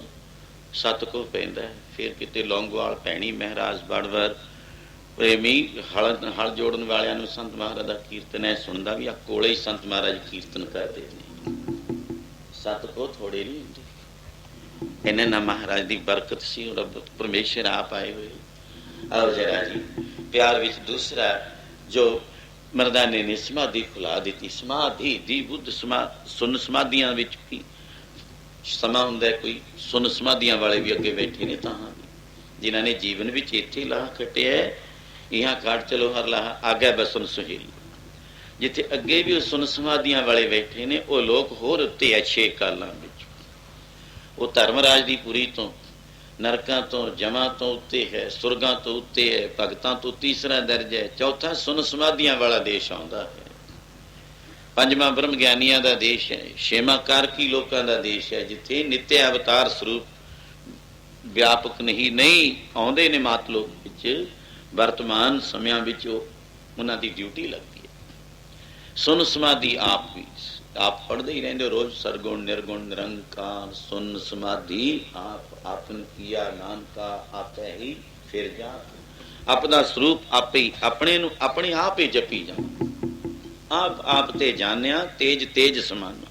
[SPEAKER 1] 7 ਕੋਹ ਪੈਂਦਾ ਹੈ, ਫਿਰ ਕਿਤੇ ਲੌਂਗੋਵਾਲ, ਭੈਣੀ, ਮਹਾਰਾਜ, ਬੜਵਰ, ਪ੍ਰੇਮੀ, ਹਲ ਜੋੜਨ ਵਾਲਿਆਂ ਨੂੰ ਸੰਤ ਮਹਾਰਾਜ ਦਾ ਕੀਰਤਨ ਹੈ ਸੁਣਦਾ ਵੀ ਆ ਕੋਲੇ ਹੀ ਸੰਤ ਮਹਾਰਾਜ ਕੀਰਤਨ ਕਰਦੇ ਨੇ। 7 ਕੋਹ ਥੋੜੇ ਨਹੀਂ ਹੁੰਦੇ। ਇਹਨਾਂ ਨਾਲ ਮਹਾਰਾਜ ਦੀ ਬਰਕਤ ਸੀ, ਰੱਬ ਪਰਮੇਸ਼ਰ ਆਪ ਆਏ ਹੋਏ। ਆਓ ਜਰਾ ਜੀ ਪਿਆਰ ਵਿੱਚ ਦੂਸਰਾ ਜੋ ਮਰਦਾਨੇ ਨੇ ਸਮਾਧੀ ਖੁਲਾ ਦਿੱਤੀ। ਸਮਾਧੀ ਦੀ ਬੁੱਧ ਸੁਨ ਸਮਾਧੀਆਂ ਵਿੱਚ ਵੀ ਸਮਾਂ ਹੁੰਦਾ, ਕੋਈ ਸੁਨ ਸਮਾਧੀਆਂ ਵਾਲੇ ਵੀ ਅੱਗੇ ਬੈਠੇ ਨੇ, ਤਾਂ ਜਿਨ੍ਹਾਂ ਨੇ ਜੀਵਨ ਵਿੱਚ ਇੱਥੇ ਲਾਹ ਕੱਟਿਆ, ਇਹਾਂ ਕੱਟ ਚਲੋ ਹਰ ਲਾਹ ਆਗੇ ਬਸਨ ਸੁਹੇਲੀ। ਜਿੱਥੇ ਅੱਗੇ ਵੀ ਉਹ ਸੁਨ ਸਮਾਧੀਆਂ ਵਾਲੇ ਬੈਠੇ ਨੇ, ਉਹ ਲੋਕ ਹੋਰ ਉੱਤੇ ਹੈ 6 ਕਾਲਾਂ ਵਿੱਚ। ਉਹ ਧਰਮਰਾਜ ਦੀ ਪੁਰੀ ਤੋਂ, ਨਰਕਾਂ ਤੋਂ, ਜਮਾਂ ਤੋਂ ਉੱਤੇ ਹੈ, ਸੁਰਗਾਂ ਤੋਂ ਉੱਤੇ ਹੈ, ਭਗਤਾਂ ਤੋਂ ਤੀਸਰਾ ਦਰਜਾ ਹੈ, ਚੌਥਾ ਸੁਨ ਸਮਾਧੀਆਂ ਵਾਲਾ ਦੇਸ਼ ਆਉਂਦਾ ਹੈ, ਪੰਜਵਾਂ ਬ੍ਰਹਮ ਗਿਆਨੀਆਂ ਦਾ ਦੇਸ਼ ਹੈ, ਛੇਵਾਂ ਕਾਰਕੀ ਲੋਕਾਂ ਦਾ ਦੇਸ਼ ਹੈ, ਜਿੱਥੇ ਨਿੱਤਿਆ ਅਵਤਾਰ ਸਰੂਪ ਵਿਆਪਕ ਨਹੀਂ ਆਉਂਦੇ ਨੇ ਮਾਤ ਲੋਕ ਵਿੱਚ। ਵਰਤਮਾਨ ਸਮਿਆਂ ਵਿੱਚ ਉਹਨਾਂ ਦੀ ਡਿਊਟੀ ਲੱਗਦੀ ਹੈ। ਸੁਨ ਸਮਾਧੀ ਆਪ ਪੜ੍ਹਦੇ ਹੀ ਰਹਿੰਦੇ ਹੋ ਰੋਜ਼, ਸਰਗੁਣ ਨਿਰਗੁਣ ਨਿਰੰਕਾਰ ਸੁਨ ਸਮਾਧੀ ਆਪ ਆਪਨ ਕੀਆ ਨਾਨਕਾ ਆਪੇ ਹੀ ਫਿਰ ਜਾ। ਆਪਦਾ ਸਰੂਪ ਆਪੇ ਹੀ ਆਪਣੇ ਆਪ ਹੀ ਜਪੀ ਜਾ। ਆਪ ਤੇ ਜਾਣਿਆ ਤੇਜ ਸਮਾਨਾ।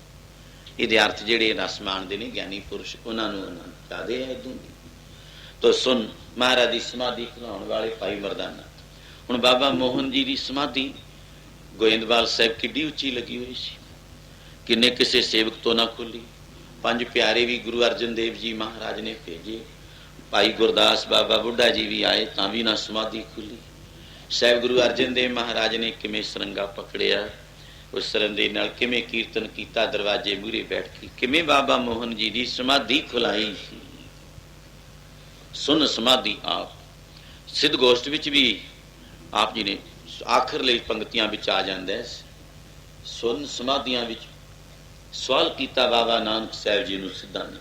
[SPEAKER 1] ਇਹਦੇ ਅਰਥ ਜਿਹੜੇ ਰਸ ਮਾਣਦੇ ਨੇ ਗਿਆਨੀ ਪੁਰਸ਼, ਉਹਨਾਂ ਨੂੰ ਜ਼ਿਆਦੇ ਹੈ ਇਦੋਂ ਦੀ। ਤੋ ਸੁਨ ਮਹਾਰਾਜ ਦੀ ਸਮਾਧੀ ਖਿਲਾਉਣ ਵਾਲੇ ਭਾਈ ਮਰਦਾਨਾ। ਹੁਣ ਬਾਬਾ ਮੋਹਨ ਜੀ ਦੀ ਸਮਾਧੀ ਗੋਇੰਦਵਾਲ ਸਾਹਿਬ ਕਿੱਡੀ ਉੱਚੀ ਲੱਗੀ ਹੋਈ ਸੀ, ਕਿੰਨੇ ਕਿਸੇ ਸੇਵਕ ਤੋਂ ਨਾ ਖੁੱਲੀ। 5 ਪਿਆਰੇ ਵੀ ਗੁਰੂ ਅਰਜਨ ਦੇਵ ਜੀ ਮਹਾਰਾਜ ਨੇ ਭੇਜੇ, ਭਾਈ ਗੁਰਦਾਸ ਬਾਬਾ ਬੁੱਢਾ ਜੀ ਵੀ ਆਏ, ਤਾਂ ਵੀ ਨਾ ਸਮਾਧੀ ਖੁੱਲੀ। ਸਾਹਿਬ ਗੁਰੂ ਅਰਜਨ ਦੇਵ ਮਹਾਰਾਜ ਨੇ ਕਿਵੇਂ ਸਰੰਗਾ ਪਕੜਿਆ, ਉਸ ਸਰੰਦੇ ਨਾਲ ਕਿਵੇਂ ਕੀਰਤਨ ਕੀਤਾ ਦਰਵਾਜ਼ੇ ਮੂਹਰੇ ਬੈਠ ਕੇ, ਕਿਵੇਂ ਬਾਬਾ ਮੋਹਨ ਜੀ ਦੀ ਸਮਾਧੀ ਖੁਲਾਈ ਸੀ। ਸੁਨ ਸਮਾਧੀ ਆਪ ਸਿੱਧ ਗੋਸ਼ਟ ਵਿੱਚ ਵੀ ਆਪ ਜੀ ਨੇ ਆਖਰਲੇ ਪੰਕਤੀਆਂ ਵਿੱਚ ਆ ਜਾਂਦਾ ਹੈ। ਸੁਨ ਸਮਾਧੀਆਂ ਵਿੱਚ ਸਵਾਲ ਕੀਤਾ ਬਾਬਾ ਨਾਨਕ ਸਾਹਿਬ ਜੀ ਨੂੰ ਸਿੱਧਾਂ ਨੇ,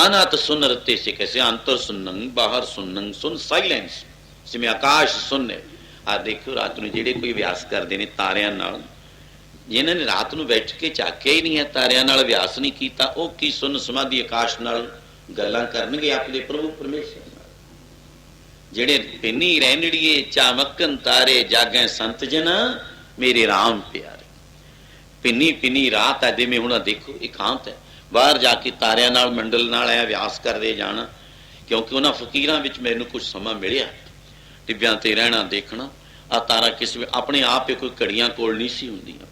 [SPEAKER 1] ਅਨਹਤ ਸੁਨ ਰਤੇ ਸੇ ਕੈਸੇ ਅੰਤਰ ਸੁਨਨ ਬਾਹਰ ਸੁਨਨ ਸੁਨ ਸਾਇਲੈਂਸ ਜਿਵੇਂ ਆਕਾਸ਼ ਸੁਣਨੇ। ਆ ਦੇਖੋ ਰਾਤ ਨੂੰ ਜਿਹੜੇ ਕੋਈ ਅਭਿਆਸ ਕਰਦੇ ਨੇ ਤਾਰਿਆਂ ਨਾਲ, ਜਿਨ੍ਹਾਂ ਨੇ ਰਾਤ ਨੂੰ ਬੈਠ ਕੇ ਝਾਕਿਆ ਹੀ ਨਹੀਂ ਹੈ, ਤਾਰਿਆਂ ਨਾਲ ਅਭਿਆਸ ਨਹੀਂ ਕੀਤਾ, ਉਹ ਕੀ ਸੁਨ ਸਮਾਧੀ ਆਕਾਸ਼ ਨਾਲ ਗੱਲਾਂ ਕਰਨਗੇ ਆਪਣੇ ਪ੍ਰਭੂ ਪਰਮੇਸ਼ਰ ਨਾਲ। ਜਿਹੜੇ ਪਿੰਨੀ ਰਹਿਣੜੀਏ ਚਾਮਕਨ ਤਾਰੇ ਜਾਗੈ ਸੰਤ ਜਨ ਮੇਰੇ ਰਾਮ ਪਿਆਰੇ। ਪਿੰਨੀ ਰਾਤ ਹੈ, ਜਿਵੇਂ ਹੁਣ ਦੇਖੋ ਇਕਾਂਤ ਹੈ, ਬਾਹਰ ਜਾ ਕੇ ਤਾਰਿਆਂ ਨਾਲ ਮੰਡਲ ਨਾਲ ਇਹ ਅਭਿਆਸ ਕਰਦੇ ਜਾਣਾ, ਕਿਉਂਕਿ ਉਹਨਾਂ ਫਕੀਰਾਂ ਵਿੱਚ ਮੈਨੂੰ ਕੁਝ ਸਮਾਂ ਮਿਲਿਆ ਟਿੱਬਿਆਂ ਤੇ ਰਹਿਣਾ ਦੇਖਣਾ। ਆ ਤਾਰਾ ਕਿਸ ਵੇ ਆਪਣੇ ਆਪ ਹੀ ਕੋਈ ਘੜੀਆਂ ਕੋਲ ਨਹੀਂ ਸੀ ਹੁੰਦੀਆਂ,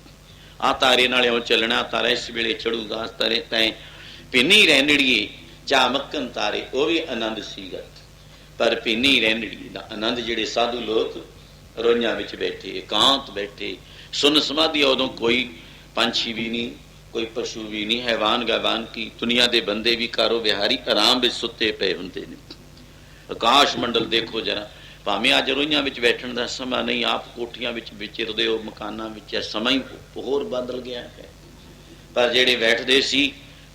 [SPEAKER 1] ਆ ਤਾਰੇ ਨਾਲ ਇਉਂ ਚੱਲਣਾ, ਤਾਰਾ ਇਸ ਵੇਲੇ ਚੜੂਗਾ, ਤਾਰੇ ਤੈਂ ਪਿੰਨੀ ਰਹਿਣੜੀਏ ਚਾਮਕਨ ਤਾਰੇ, ਉਹ ਵੀ ਆਨੰਦ ਸੀਗਾ। ਪਰ ਪਿੰਨੀ ਰਹਿਣੜੀ ਦਾ ਆਨੰਦ ਜਿਹੜੇ ਸਾਧੂ ਲੋਕ ਰੋਈਆਂ ਵਿੱਚ ਬੈਠੇ, ਇਕਾਂਤ ਬੈਠੇ, ਸੁਨ ਸਮਾਧੀ, ਉਦੋਂ ਕੋਈ ਪੰਛੀ ਵੀ ਨਹੀਂ, ਕੋਈ ਪਸ਼ੂ ਵੀ ਨਹੀਂ, ਹੈਵਾਨ ਗੈਵਾਨ ਕੀ ਦੁਨੀਆ ਦੇ ਬੰਦੇ ਵੀ ਕਾਰੋ ਵਿਹਾਰੀ ਆਰਾਮ ਵਿੱਚ ਸੁੱਤੇ ਪਏ ਹੁੰਦੇ ਨੇ। ਆਕਾਸ਼ ਮੰਡਲ ਦੇਖੋ ਜਰਾ, ਭਾਵੇਂ ਅੱਜ ਰੋਈਆਂ ਵਿੱਚ ਬੈਠਣ ਦਾ ਸਮਾਂ ਨਹੀਂ, ਆਪ ਕੋਠੀਆਂ ਵਿੱਚ ਵਿਚਰਦੇ ਹੋ, ਮਕਾਨਾਂ ਵਿੱਚ, ਸਮਾਂ ਹੀ ਹੋਰ ਬਦਲ ਗਿਆ ਹੈ। ਪਰ ਜਿਹੜੇ ਬੈਠਦੇ ਸੀ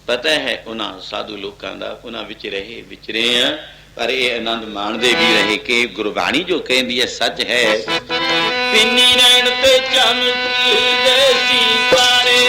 [SPEAKER 1] ਪਤਾ ਹੈ ਉਹਨਾਂ ਸਾਧੂ ਲੋਕਾਂ ਦਾ, ਉਹਨਾਂ ਵਿੱਚ ਵਿਚਰੇ ਆ, ਪਰ ਇਹ ਆਨੰਦ ਮਾਣਦੇ ਵੀ ਰਹੇ ਕਿ ਗੁਰਬਾਣੀ ਜੋ ਕਹਿੰਦੀ ਹੈ ਸੱਚ ਹੈ। ਪਿੰਨੀ ਰਹਿਣ ਤੇ ਚਮਕੀ ਦੇਸੀ ਤਾਰੇ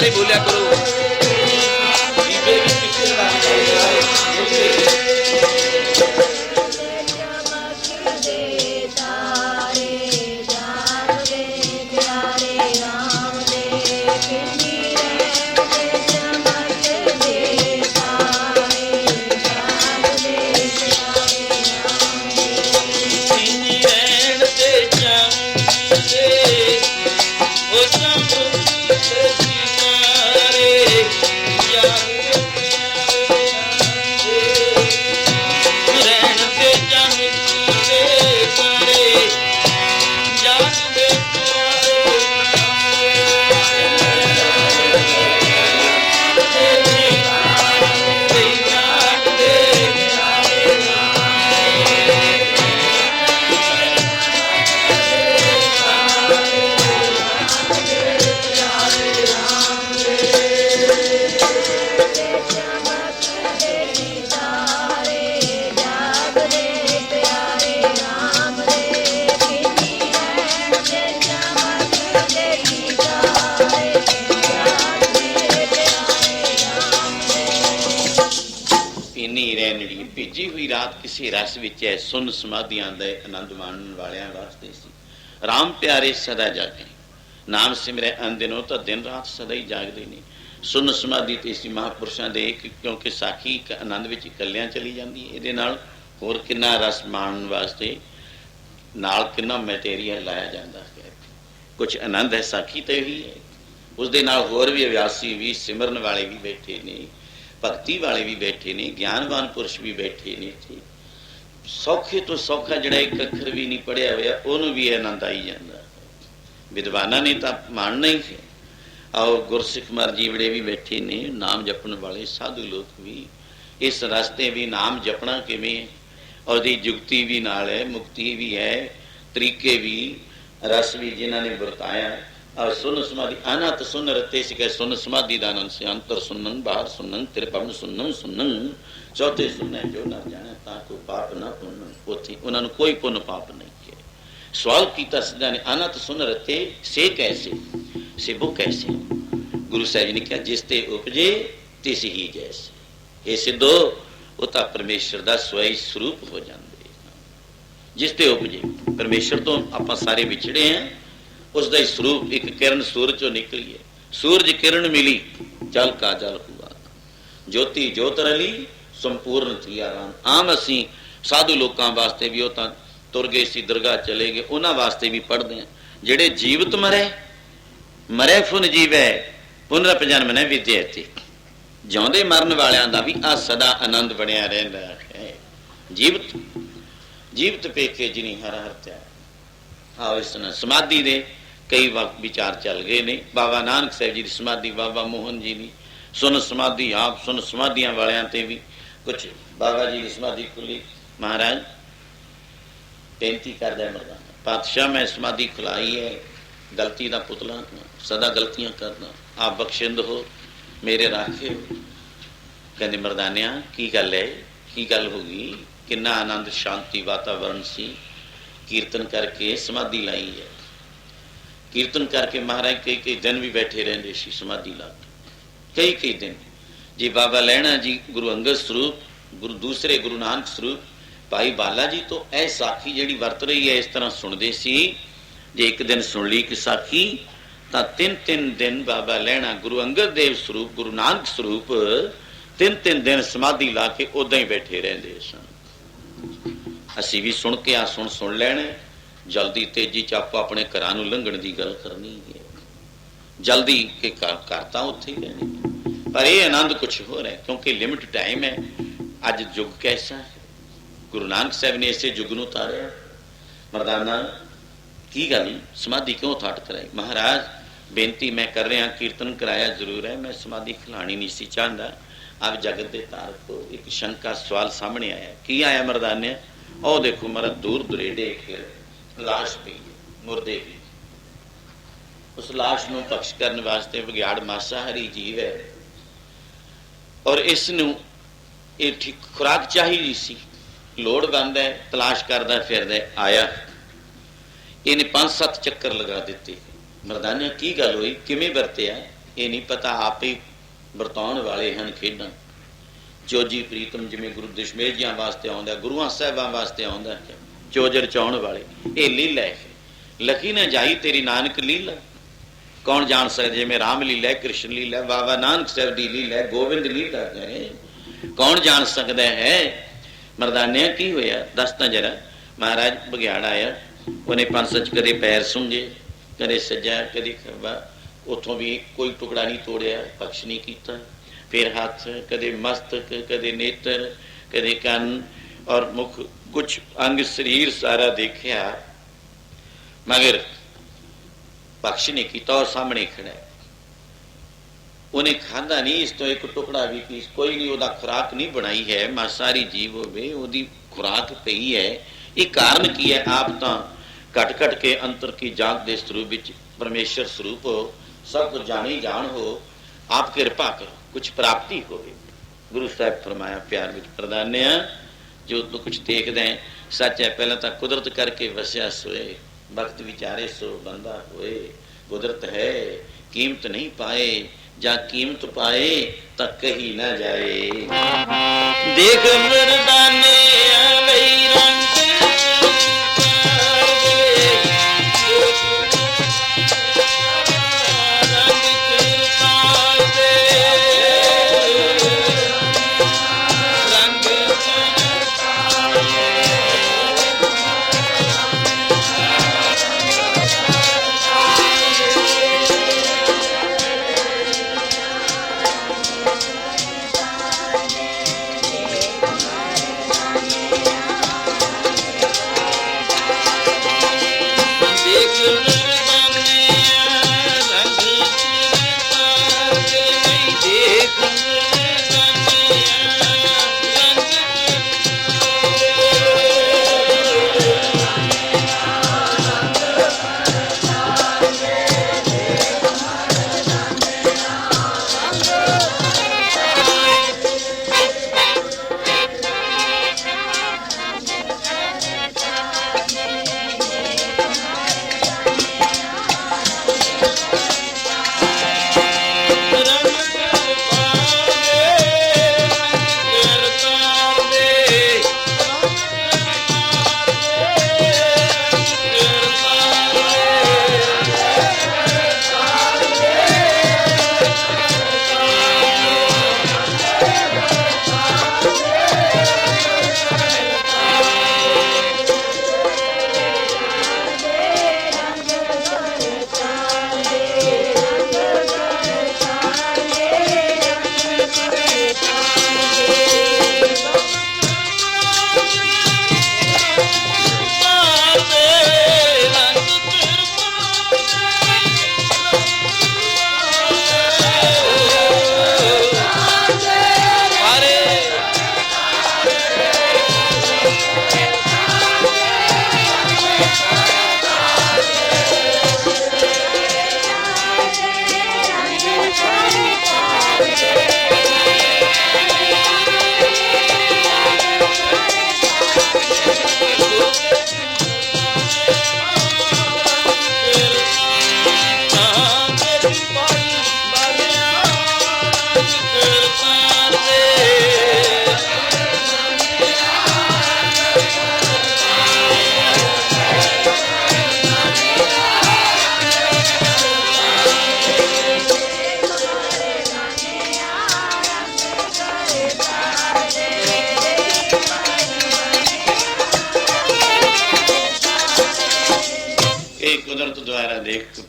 [SPEAKER 1] ਸਾਰੇ ਬੋਲਿਆ ਕਰੋ। ਬੀਬੇ ਵੀ ਪਿੱਛੇ ਲੱਗ ਜਾਏ। ਭਿੱਜੀ ਹੋਈ ਰਾਤ ਕਿਸੇ ਰਸ ਵਿੱਚ ਹੈ, ਸੁਨ ਸਮਾਧੀਆਂ ਦਾ ਆਨੰਦ ਮਾਣਨ ਵਾਲਿਆਂ ਵਾਸਤੇ ਸੀ। ਰਾਮ ਪਿਆਰੇ ਸਦਾ ਜਾਗੇ, ਨਾਮ ਸਿਮਰੈ ਅਨਦਿਨੋ, ਤਾਂ ਦਿਨ ਰਾਤ ਸਦਾ ਹੀ ਜਾਗਦੇ ਨੇ। ਸੁਨ ਸਮਾਧੀ ਤੇ ਸੀ ਮਹਾਂਪੁਰਸ਼ਾਂ ਦੇ, ਕਿਉਂਕਿ ਸਾਖੀ ਇੱਕ ਆਨੰਦ ਵਿੱਚ ਇਕੱਲਿਆਂ ਚਲੀ ਜਾਂਦੀ ਹੈ। ਇਹਦੇ ਨਾਲ ਹੋਰ ਕਿੰਨਾ ਰਸ ਮਾਣਨ ਵਾਸਤੇ ਨਾਲ ਕਿੰਨਾ ਮੈਟੀਰੀਅਲ ਲਾਇਆ ਜਾਂਦਾ ਹੈ। ਕੁਝ ਆਨੰਦ ਹੈ ਸਾਖੀ ਤੇ ਹੀ ਹੈ, ਉਸਦੇ ਨਾਲ ਹੋਰ ਵੀ ਅਭਿਆਸੀ ਵੀ, ਸਿਮਰਨ ਵਾਲੇ ਵੀ ਬੈਠੇ ਨੇ, ਭਗਤੀ ਵਾਲੇ ਵੀ ਬੈਠੇ ਨੇ, ਗਿਆਨਵਾਨ ਪੁਰਸ਼ ਵੀ ਬੈਠੇ ਨੇ। ਸੌਖੇ ਤੋਂ ਸੌਖਾ ਜਿਹੜਾ ਇੱਕ ਅੱਖਰ ਵੀ ਨਹੀਂ ਪੜ੍ਹਿਆ ਹੋਇਆ ਉਹਨੂੰ ਵੀ ਆਨੰਦ ਆਈ ਜਾਂਦਾ। ਵਿਦਵਾਨਾਂ ਨੇ ਤਾਂ ਮੰਨਣਾ ਹੀ ਹੈ। ਆਓ ਗੁਰਸਿੱਖ ਮਰ ਜੀਵੜੇ ਵੀ ਬੈਠੇ ਨੇ, ਨਾਮ ਜਪਣ ਵਾਲੇ ਸਾਧੂ ਲੋਕ ਵੀ। ਇਸ ਰਸਤੇ ਵੀ ਨਾਮ ਜਪਣਾ ਕਿਵੇਂ ਹੈ, ਉਹਦੀ ਜੁਗਤੀ ਵੀ ਨਾਲ ਹੈ, ਮੁਕਤੀ ਵੀ ਹੈ, ਤਰੀਕੇ ਵੀ, ਰਸ ਵੀ ਜਿਨ੍ਹਾਂ ਨੇ ਵਰਤਾਇਆ। ਸੁਨ ਸਮਾਧੀ ਅਨਹਤ ਸੁਨ ਰਤੇ ਸਿਖੇ, ਸੁਨ ਸਮਾਧੀ ਦਾ ਆਨੰਦ ਸੇ ਅੰਤਰ ਸੁਨਨ ਬਾਹਰ ਸੁਨਨ ਤੇਰੇ ਪਵਨ ਸੁਨਨ ਸੁਨਨ ਚੌਥੇ ਸੁਨੈ ਜੋ ਨਾ ਜਾਣੇ ਤਾਂ ਕੋ ਪਾਪ ਨਾ ਪੁੰਨ। ਉੱਥੇ ਉਹਨਾਂ ਨੂੰ ਕੋਈ ਪੁੰਨ ਪਾਪ ਨਹੀਂ ਕਿਹਾ। ਸਵਾਲ ਕੀਤਾ ਸਿੱਧਾ ਨੇ, ਅਨਹਤ ਸੁਨ ਰਤੇ ਸੇ ਕੈਸੇ, ਸਿਬੋ ਕੈਸੇ? ਗੁਰੂ ਸਾਹਿਬ ਜੀ ਨੇ ਕਿਹਾ, ਜਿਸ ਤੇ ਉਪਜੇ ਤਿਸ ਹੀ ਜੈਸੇ। ਇਹ ਸਿੱਧੋ ਉਹ ਤਾਂ ਪਰਮੇਸ਼ਰ ਦਾ ਸਵੈ ਸਰੂਪ ਹੋ ਜਾਂਦੇ। ਜਿਸ ਤੇ ਉਪਜੇ, ਪਰਮੇਸ਼ਰ ਤੋਂ ਆਪਾਂ ਸਾਰੇ ਵਿਛੜੇ ਹਾਂ, ਉਸ ਦਾ ਹੀ ਸਰੂਪ। ਇੱਕ ਕਿਰਨ ਸੂਰਜ ਚੋਂ ਨਿਕਲੀ ਹੈ, ਸੂਰਜ ਕਿਰਨ ਮਿਲੀ, ਜਲ ਕਾ ਜਲ ਹੁਆ, ਜੋਤੀ ਜੋਤ ਰਲੀ, ਸੰਪੂਰਨ ਥੀਆ ਰਾਮ। ਆਮ ਅਸੀਂ ਸਾਧੂ ਲੋਕਾਂ ਵਾਸਤੇ ਵੀ ਉਹ ਤਾਂ ਤੁਰ ਗਏ ਸੀ, ਦਰਗਾਹ ਚਲੇ ਗਏ, ਉਹਨਾਂ ਵਾਸਤੇ ਵੀ ਪੜ੍ਹਦੇ ਹਾਂ। ਜਿਹੜੇ ਜੀਵਤ ਮਰੇ, ਮਰੇ ਫੁਨ ਜੀਵੈ, ਪੁਨਰਪ ਜਨਮ ਨੇ ਵਿਦਿਆ ਤੇ। ਜਿਉਂਦੇ ਮਰਨ ਵਾਲਿਆਂ ਦਾ ਵੀ ਆ ਸਦਾ ਆਨੰਦ ਬਣਿਆ ਰਹਿੰਦਾ ਹੈ। ਜੀਵਤ ਜੀਵਤ ਪੇਖੇ ਜਿਨੀ ਹਰ ਹਰ ਧਿਆ। ਆਓ ਇਸ ਨਾਲ ਸਮਾਧੀ ਦੇ ਕਈ ਵਕਤ ਵਿਚਾਰ ਚੱਲ ਗਏ ਨੇ। ਬਾਬਾ ਨਾਨਕ ਸਾਹਿਬ ਜੀ ਦੀ ਸਮਾਧੀ, ਬਾਬਾ ਮੋਹਨ ਜੀ ਦੀ ਸੁਨ ਸਮਾਧੀ, ਆਪ ਸੁਨ ਸਮਾਧੀਆਂ ਵਾਲਿਆਂ ਤੇ ਵੀ ਕੁਛ। ਬਾਬਾ ਜੀ ਦੀ ਸਮਾਧੀ ਖੁੱਲੀ, ਮਹਾਰਾਜ ਬੇਨਤੀ ਕਰਦਾ ਮਰਦਾਨਾ ਪਾਤਸ਼ਾਹ, ਮੈਂ ਸਮਾਧੀ ਖੁਲਾਈ ਹੈ, ਗਲਤੀ ਦਾ ਪੁਤਲਾ, ਸਦਾ ਗਲਤੀਆਂ ਕਰਦਾ, ਆਪ ਬਖਸ਼ਿੰਦ ਹੋ, ਮੇਰੇ ਰਾਖੇ ਹੋ। ਕਹਿੰਦੇ ਮਰਦਾਨਿਆਂ ਕੀ ਗੱਲ ਹੈ, ਕੀ ਗੱਲ ਹੋ ਗਈ? ਕਿੰਨਾ ਆਨੰਦ ਸ਼ਾਂਤੀ ਵਾਤਾਵਰਨ ਸੀ। ਕੀਰਤਨ ਕਰਕੇ ਸਮਾਧੀ ਲਾਈ ਹੈ। ਕੀਰਤਨ ਕਰਕੇ ਮਹਾਰਾਜ ਕਈ ਕਈ ਦਿਨ ਵੀ ਬੈਠੇ ਰਹਿੰਦੇ ਸੀ ਸਮਾਧੀ ਲਾ ਕੇ, ਕਈ ਕਈ ਦਿਨ। ਜੀ ਬਾਬਾ ਲਹਿਣਾ ਜੀ ਗੁਰੂ ਅੰਗਦ ਸਰੂਪ, ਦੂਸਰੇ ਗੁਰੂ ਨਾਨਕ ਸਰੂਪ ਭਾਈ ਬਾਲਾ ਜੀ ਤੋਂ ਇਹ ਸਾਖੀ ਜਿਹੜੀ ਵਰਤ ਰਹੀ ਹੈ ਇਸ ਤਰ੍ਹਾਂ ਸੁਣਦੇ ਸੀ। ਜੇ ਇੱਕ ਦਿਨ ਸੁਣ ਲਈ ਕਿ ਸਾਖੀ, ਤਾਂ ਤਿੰਨ ਤਿੰਨ ਦਿਨ ਬਾਬਾ ਲਹਿਣਾ ਗੁਰੂ ਅੰਗਦ ਦੇਵ ਸਰੂਪ, ਗੁਰੂ ਨਾਨਕ ਸਰੂਪ ਤਿੰਨ ਤਿੰਨ ਦਿਨ ਸਮਾਧੀ ਲਾ ਕੇ ਉਦਾਂ ਹੀ ਬੈਠੇ ਰਹਿੰਦੇ ਸਨ। ਅਸੀਂ ਵੀ ਸੁਣ ਕੇ ਆ ਸੁਣ ਲੈਣੇ, ਜਲਦੀ ਤੇਜ਼ੀ ਚ ਆਪੋ ਆਪਣੇ ਘਰਾਂ ਨੂੰ ਲੰਘਣ ਦੀ ਗੱਲ ਕਰਨੀ ਹੈ। ਜਲਦੀ ਕੇ ਕਰਤਾ ਉੱਥੇ ਹੀ ਰਹਿਣੇ, ਪਰ ਇਹ ਆਨੰਦ ਕੁਛ ਹੋਰ ਹੈ, ਕਿਉਂਕਿ ਲਿਮਿਟ ਟਾਈਮ ਹੈ। ਅੱਜ ਯੁੱਗ ਕੈਸਾ ਹੈ, ਗੁਰੂ ਨਾਨਕ ਸਾਹਿਬ ਨੇ ਇਸੇ ਯੁੱਗ ਨੂੰ ਤਾਰਿਆ। ਮਰਦਾਨਾ ਕੀ ਗੱਲ, ਸਮਾਧੀ ਕਿਉਂ ਥਾਟ ਕਰਾਈ? ਮਹਾਰਾਜ ਬੇਨਤੀ ਮੈਂ ਕਰ ਰਿਹਾ, ਕੀਰਤਨ ਕਰਾਇਆ ਜ਼ਰੂਰ ਹੈ, ਮੈਂ ਸਮਾਧੀ ਖਿਲਾਣੀ ਨਹੀਂ ਸੀ ਚਾਹੁੰਦਾ। ਆਪ ਜਗਤ ਦੇ ਤਾਰਕੋ, ਇੱਕ ਸ਼ੰਕਾ ਸਵਾਲ ਸਾਹਮਣੇ ਆਇਆ। ਕੀ ਆਇਆ ਮਰਦਾਨੇ? ਉਹ ਦੇਖੋ ਮਰਾ ਦੂਰ ਦੁਰੇਡੇ ਇੱਕ ਲਾਸ਼ ਪਈ, ਮੁਰਦੇ ਦੀ। ਉਸ ਲਾਸ਼ ਨੂੰ ਬਖਸ਼ ਕਰਨ ਵਾਸਤੇ ਵਿਗਿਆੜ ਮਾਸਾਹਾਰੀ ਜੀਵ ਹੈ, ਔਰ ਇਸ ਨੂੰ ਇਹ ਠੀਕ ਖੁਰਾਕ ਚਾਹੀਦੀ ਸੀ, ਲੋੜਵੰਦ ਹੈ, ਤਲਾਸ਼ ਕਰਦਾ ਫਿਰਦਾ। ਆਇਆ, ਇਹਨੇ 5-7 ਚੱਕਰ ਲਗਾ ਦਿੱਤੇ। ਮਰਦਾਨੇ ਕੀ ਗੱਲ ਹੋਈ, ਕਿਵੇਂ ਵਰਤਿਆ? ਇਹ ਨਹੀਂ ਪਤਾ ਆਪੇ ਵਰਤਾਉਣ ਵਾਲੇ ਹਨ ਖੇਡਾਂ। ਚੋਜੀ ਪ੍ਰੀਤਮ ਜਿਵੇਂ ਗੁਰੂ ਦਸ਼ਮੇਸ਼ ਜੀਆਂ ਵਾਸਤੇ ਆਉਂਦਾ, ਗੁਰੂਆਂ ਸਾਹਿਬਾਂ ਵਾਸਤੇ ਆਉਂਦਾ ਹੈ, ਚੋਜ ਰਚਾਉਣ ਵਾਲੇ। ਇਹ ਲੀਲਾ ਹੈ, ਲਖੀ ਨਾ ਜਾਈ ਤੇਰੀ ਨਾਨਕ ਲੀਲਾ। ਕੌਣ ਜਾਣ ਸਕਦਾ? ਜਿਵੇਂ ਰਾਮ ਲੀਲਾ, ਕ੍ਰਿਸ਼ਨ ਲੀਲਾ, ਬਾਬਾ ਨਾਨਕ ਸਾਹਿਬ ਦੀ ਲੀਲਾ, ਗੋਬਿੰਦ ਲੀਲਾ ਹੈ, ਕੌਣ ਜਾਣ ਸਕਦਾ ਹੈ? ਮਰਦਾਨਿਆਂ ਕੀ ਹੋਇਆ ਦੱਸ ਤਾਂ ਜਰਾ। ਮਹਾਰਾਜ ਬਘਿਆੜ ਆਇਆ, ਉਹਨੇ ਪੰਜ ਸੱਚ ਕਦੇ ਪੈਰ ਸੁੰਘੇ, ਕਦੇ ਸੱਜਾ ਕਦੇ ਖੱਬਾ, ਉੱਥੋਂ ਵੀ ਕੋਈ ਟੁਕੜਾ ਨਹੀਂ ਤੋੜਿਆ, ਪਕਸ਼ ਨਹੀਂ ਕੀਤਾ। ਫਿਰ ਹੱਥ, ਕਦੇ ਮਸਤਕ, ਕਦੇ ਨੇਤਰ, ਕਦੇ ਕੰਨ ਔਰ ਮੁਖ, ਕੁਛ ਅੰਗ ਸਰੀਰ ਸਾਰਾ ਦੇਖਿਆ, ਮਗਰ ਬਖਸ਼ ਨਹੀਂ ਕੀਤਾ। ਉਹ ਸਾਹਮਣੇ ਖੜਾ, ਉਹਨੇ ਖਾਧਾ ਨਹੀਂ, ਇਸ ਤੋਂ ਇੱਕ ਟੁਕੜਾ ਵੀ ਪੀਸ ਕੋਈ ਨਹੀਂ, ਉਹਦਾ ਖੁਰਾਕ ਨਹੀਂ ਬਣਾਈ ਹੈ। ਮਾਸਾਰੀ ਜੀਵ ਹੋਵੇ, ਉਹਦੀ ਖੁਰਾਕ ਪਈ ਹੈ। ਇਹ ਕਾਰਨ ਕੀ ਹੈ? ਆਪ ਤਾਂ ਘਟ ਘਟ ਕੇ ਅੰਤਰ ਕੀ ਜਾਂਚ ਦੇ ਸਰੂਪ ਵਿੱਚ ਪਰਮੇਸ਼ਰ ਸਰੂਪ ਹੋ, ਸਭ ਕੁਝ ਜਾਣੀ ਜਾਣ ਹੋ, ਆਪ ਕਿਰਪਾ ਕਰੋ, ਕੁਛ ਪ੍ਰਾਪਤੀ ਹੋਵੇ। ਗੁਰੂ ਸਾਹਿਬ ਫਰਮਾਇਆ ਪਿਆਰ ਵਿੱਚ ਪ੍ਰਦਾਨਿਆ, ਜੋ ਤੂੰ ਕੁਛ ਦੇਖਦਾ ਹੈ ਸੱਚ ਹੈ। ਪਹਿਲਾਂ ਤਾਂ ਕੁਦਰਤ ਕਰਕੇ ਵਸਿਆ ਸੋਏ, ਵਕਤ ਵਿਚਾਰੇ ਸੋ ਬੰਦਾ ਹੋਏ। ਕੁਦਰਤ ਹੈ ਕੀਮਤ ਨਹੀਂ ਪਾਏ, ਜਾਂ ਕੀਮਤ ਪਾਏ ਤਾਂ ਕਹੀ ਨਾ ਜਾਏ। ਦੇਖ ਮਰਦਾਨੇ ਬਈ ਰੰਗ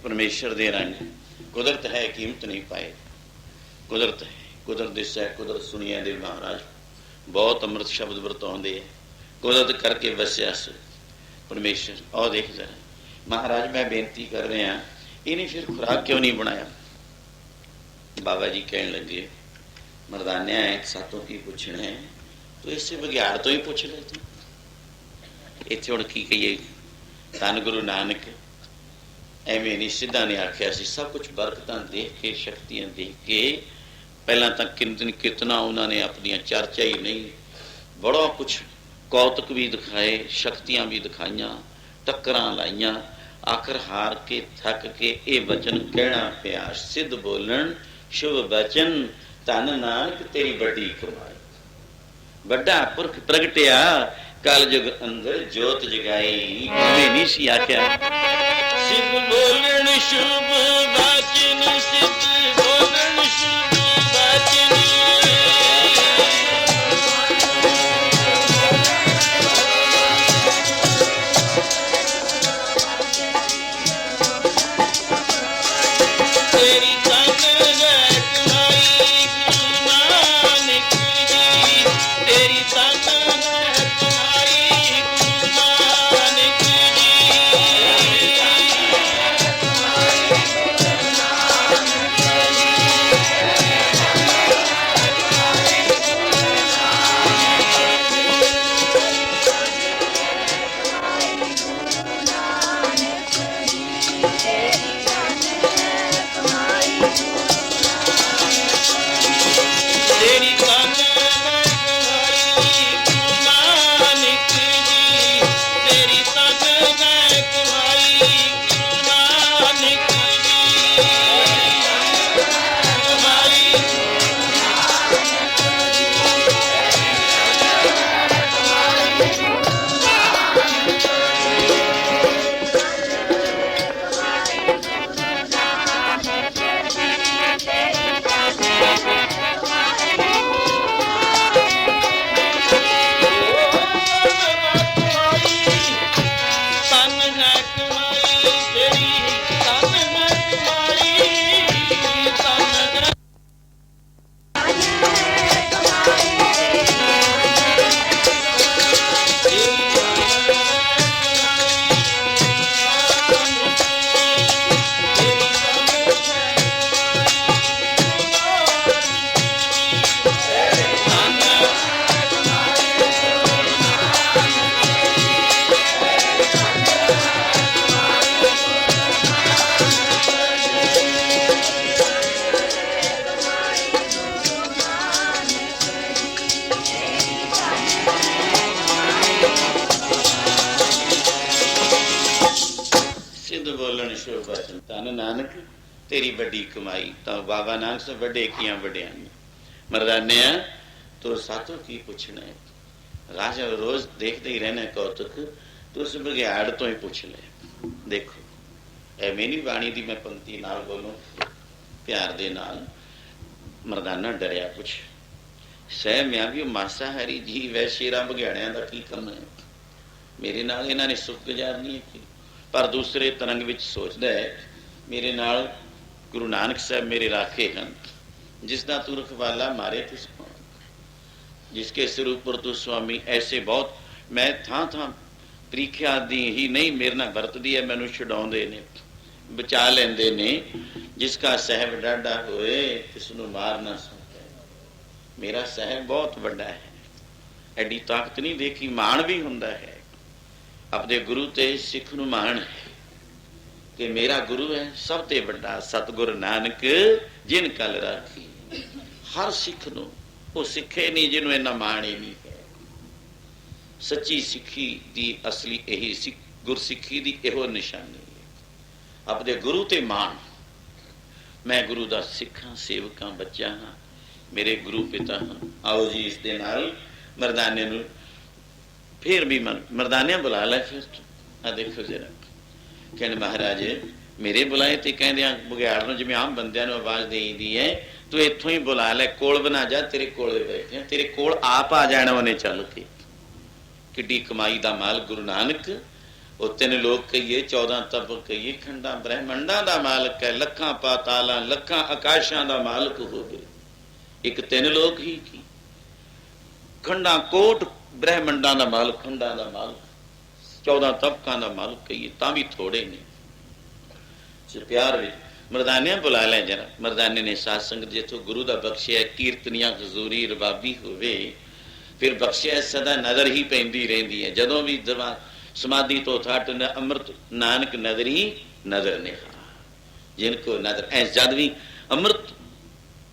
[SPEAKER 1] परमेश्वर दे रंग। कुदरत है कीमत नहीं पाए, कुदरत है, कुदरत दिस है, कुदरत सुनिया दे महाराज बहुत अमृत शब्द वरताउंदे है। कुदरत करके वसिया परमेश्वर। और देख जरा महाराज मैं बेनती कर रहा इन्हें फिर खुराक क्यों नहीं बनाया? बाबा जी कहने लगे मरदानिया है सातों की पूछना है तो इससे बघियाड़ तो ही पूछ ले तू। इत्थे हुण की कहिए धन गुरु नानक एवें नहीं सिद्धा ने आख्या सी सब कुछ बरकतां देख के शक्तियां देख के पहला तक कितना उन्होंने अपनी चर्चा ही नहीं बड़ा कुछ कौतुक भी दिखाए शक्तियां भी दिखाइया टक्करां लाइया आखिर हार के थक के ये वचन कहना पिया, सिद्ध बोलन शुभ वचन, धन नानक तेरी बड़ी कमाई। बड़ा पुरख प्रगटिया कल युग अंदर जोत जगाई, उन्हें नहीं सी आख्या सिद्ध बोलन शुभ वचन, सिद्ध बोलन शुभ वचन। धन नानक तेरी बड़ी कमाई। तो बाबा नानक से बड़े किया बड़िया मरदाने तो सातों की पूछना है, राजा रोज देखते ही रहना कौतुक, तो उस बघियाड़ तो ही पूछ ले। देखो ए मेरी बाणी दी मैं पंक्ति नाल बोलूं प्यार दे नाल। मरदाना डरिया पुछ सह मैं भी मासाहारी जी वै शेरा बघियाड़िया का की कम है, मेरे नाल इन्होंने सुख गुजारनी है। पर दूसरे तरंग विच सोचता है मेरे नाल गुरु नानक साहब मेरे राखे हैं, जिसका तू रखवाला मारे तू कौन, जिसके सिर ऊपर तू स्वामी। ऐसे बहुत मैं थां थां प्रीख्या दी ही नहीं मेरे नाल वरतदी है, मैनू छुड़ाउंदे ने बचा लेंदे ने। जिसका साहब डाढ़ा होए तिसनू मार ना सके। मेरा साहब बहुत बड़ा है, एडी ताकत नहीं देखी, मान भी हुंदा है अपने गुरु ते सिख नू मान है कि मेरा गुरु है सब ते बड़ा सतगुर नानक जिन कल राखी। हर सिख नू वो सिखे नहीं जिन्हों इन्ना मान ही नहीं है। सच्ची सिखी दी असली यही सिख गुरसिखी दी एहो निशानी है अपने गुरु ते मान। मैं गुरु दा सिख हाँ, सेवक हाँ, बच्चा हाँ, मेरे गुरु पिता हाँ। आओ जी इस दे नाल मरदाने नू फिर भी मरदानिया बुला लै। फिर देखो जरा कहने महाराज मेरे बुलाए तो कहते बघियाड़ में जिवें आम बंदियां नूं आवाज देई दी है, तू इत्थों ही बुला लै, कोल बना जा, तेरे कोले बैठे तेरे कोल आप आ जाना उन्हें चल के। किड्डी कमाई दा माल गुरु नानक, वो 3 लोग कहिए 14 तप कहिए, खंडा ब्रह्मंडा दा मालक है, लखां पातालां लखां आकाशां दा मालक होवे। एक 3 लोग ही की खंडा कोट ब्रह्मंडा दा मालक, खंडा दा मालक, 14 तबकां दा मालक कहिए तां भी थोड़े ने। प्यार विच मरदानिया बुला लै जरा। मरदाने ने साध संगत जिथों गुरु दा बख्शिया कीर्तनिया हजूरी रबाबी होवे फिर बख्शिया सदा नजर ही पैंदी रहिंदी है। जदों भी समाधि तो थट न अमृत नानक नजर ही नजर ने जिनको नजर ऐ जद भी अमृत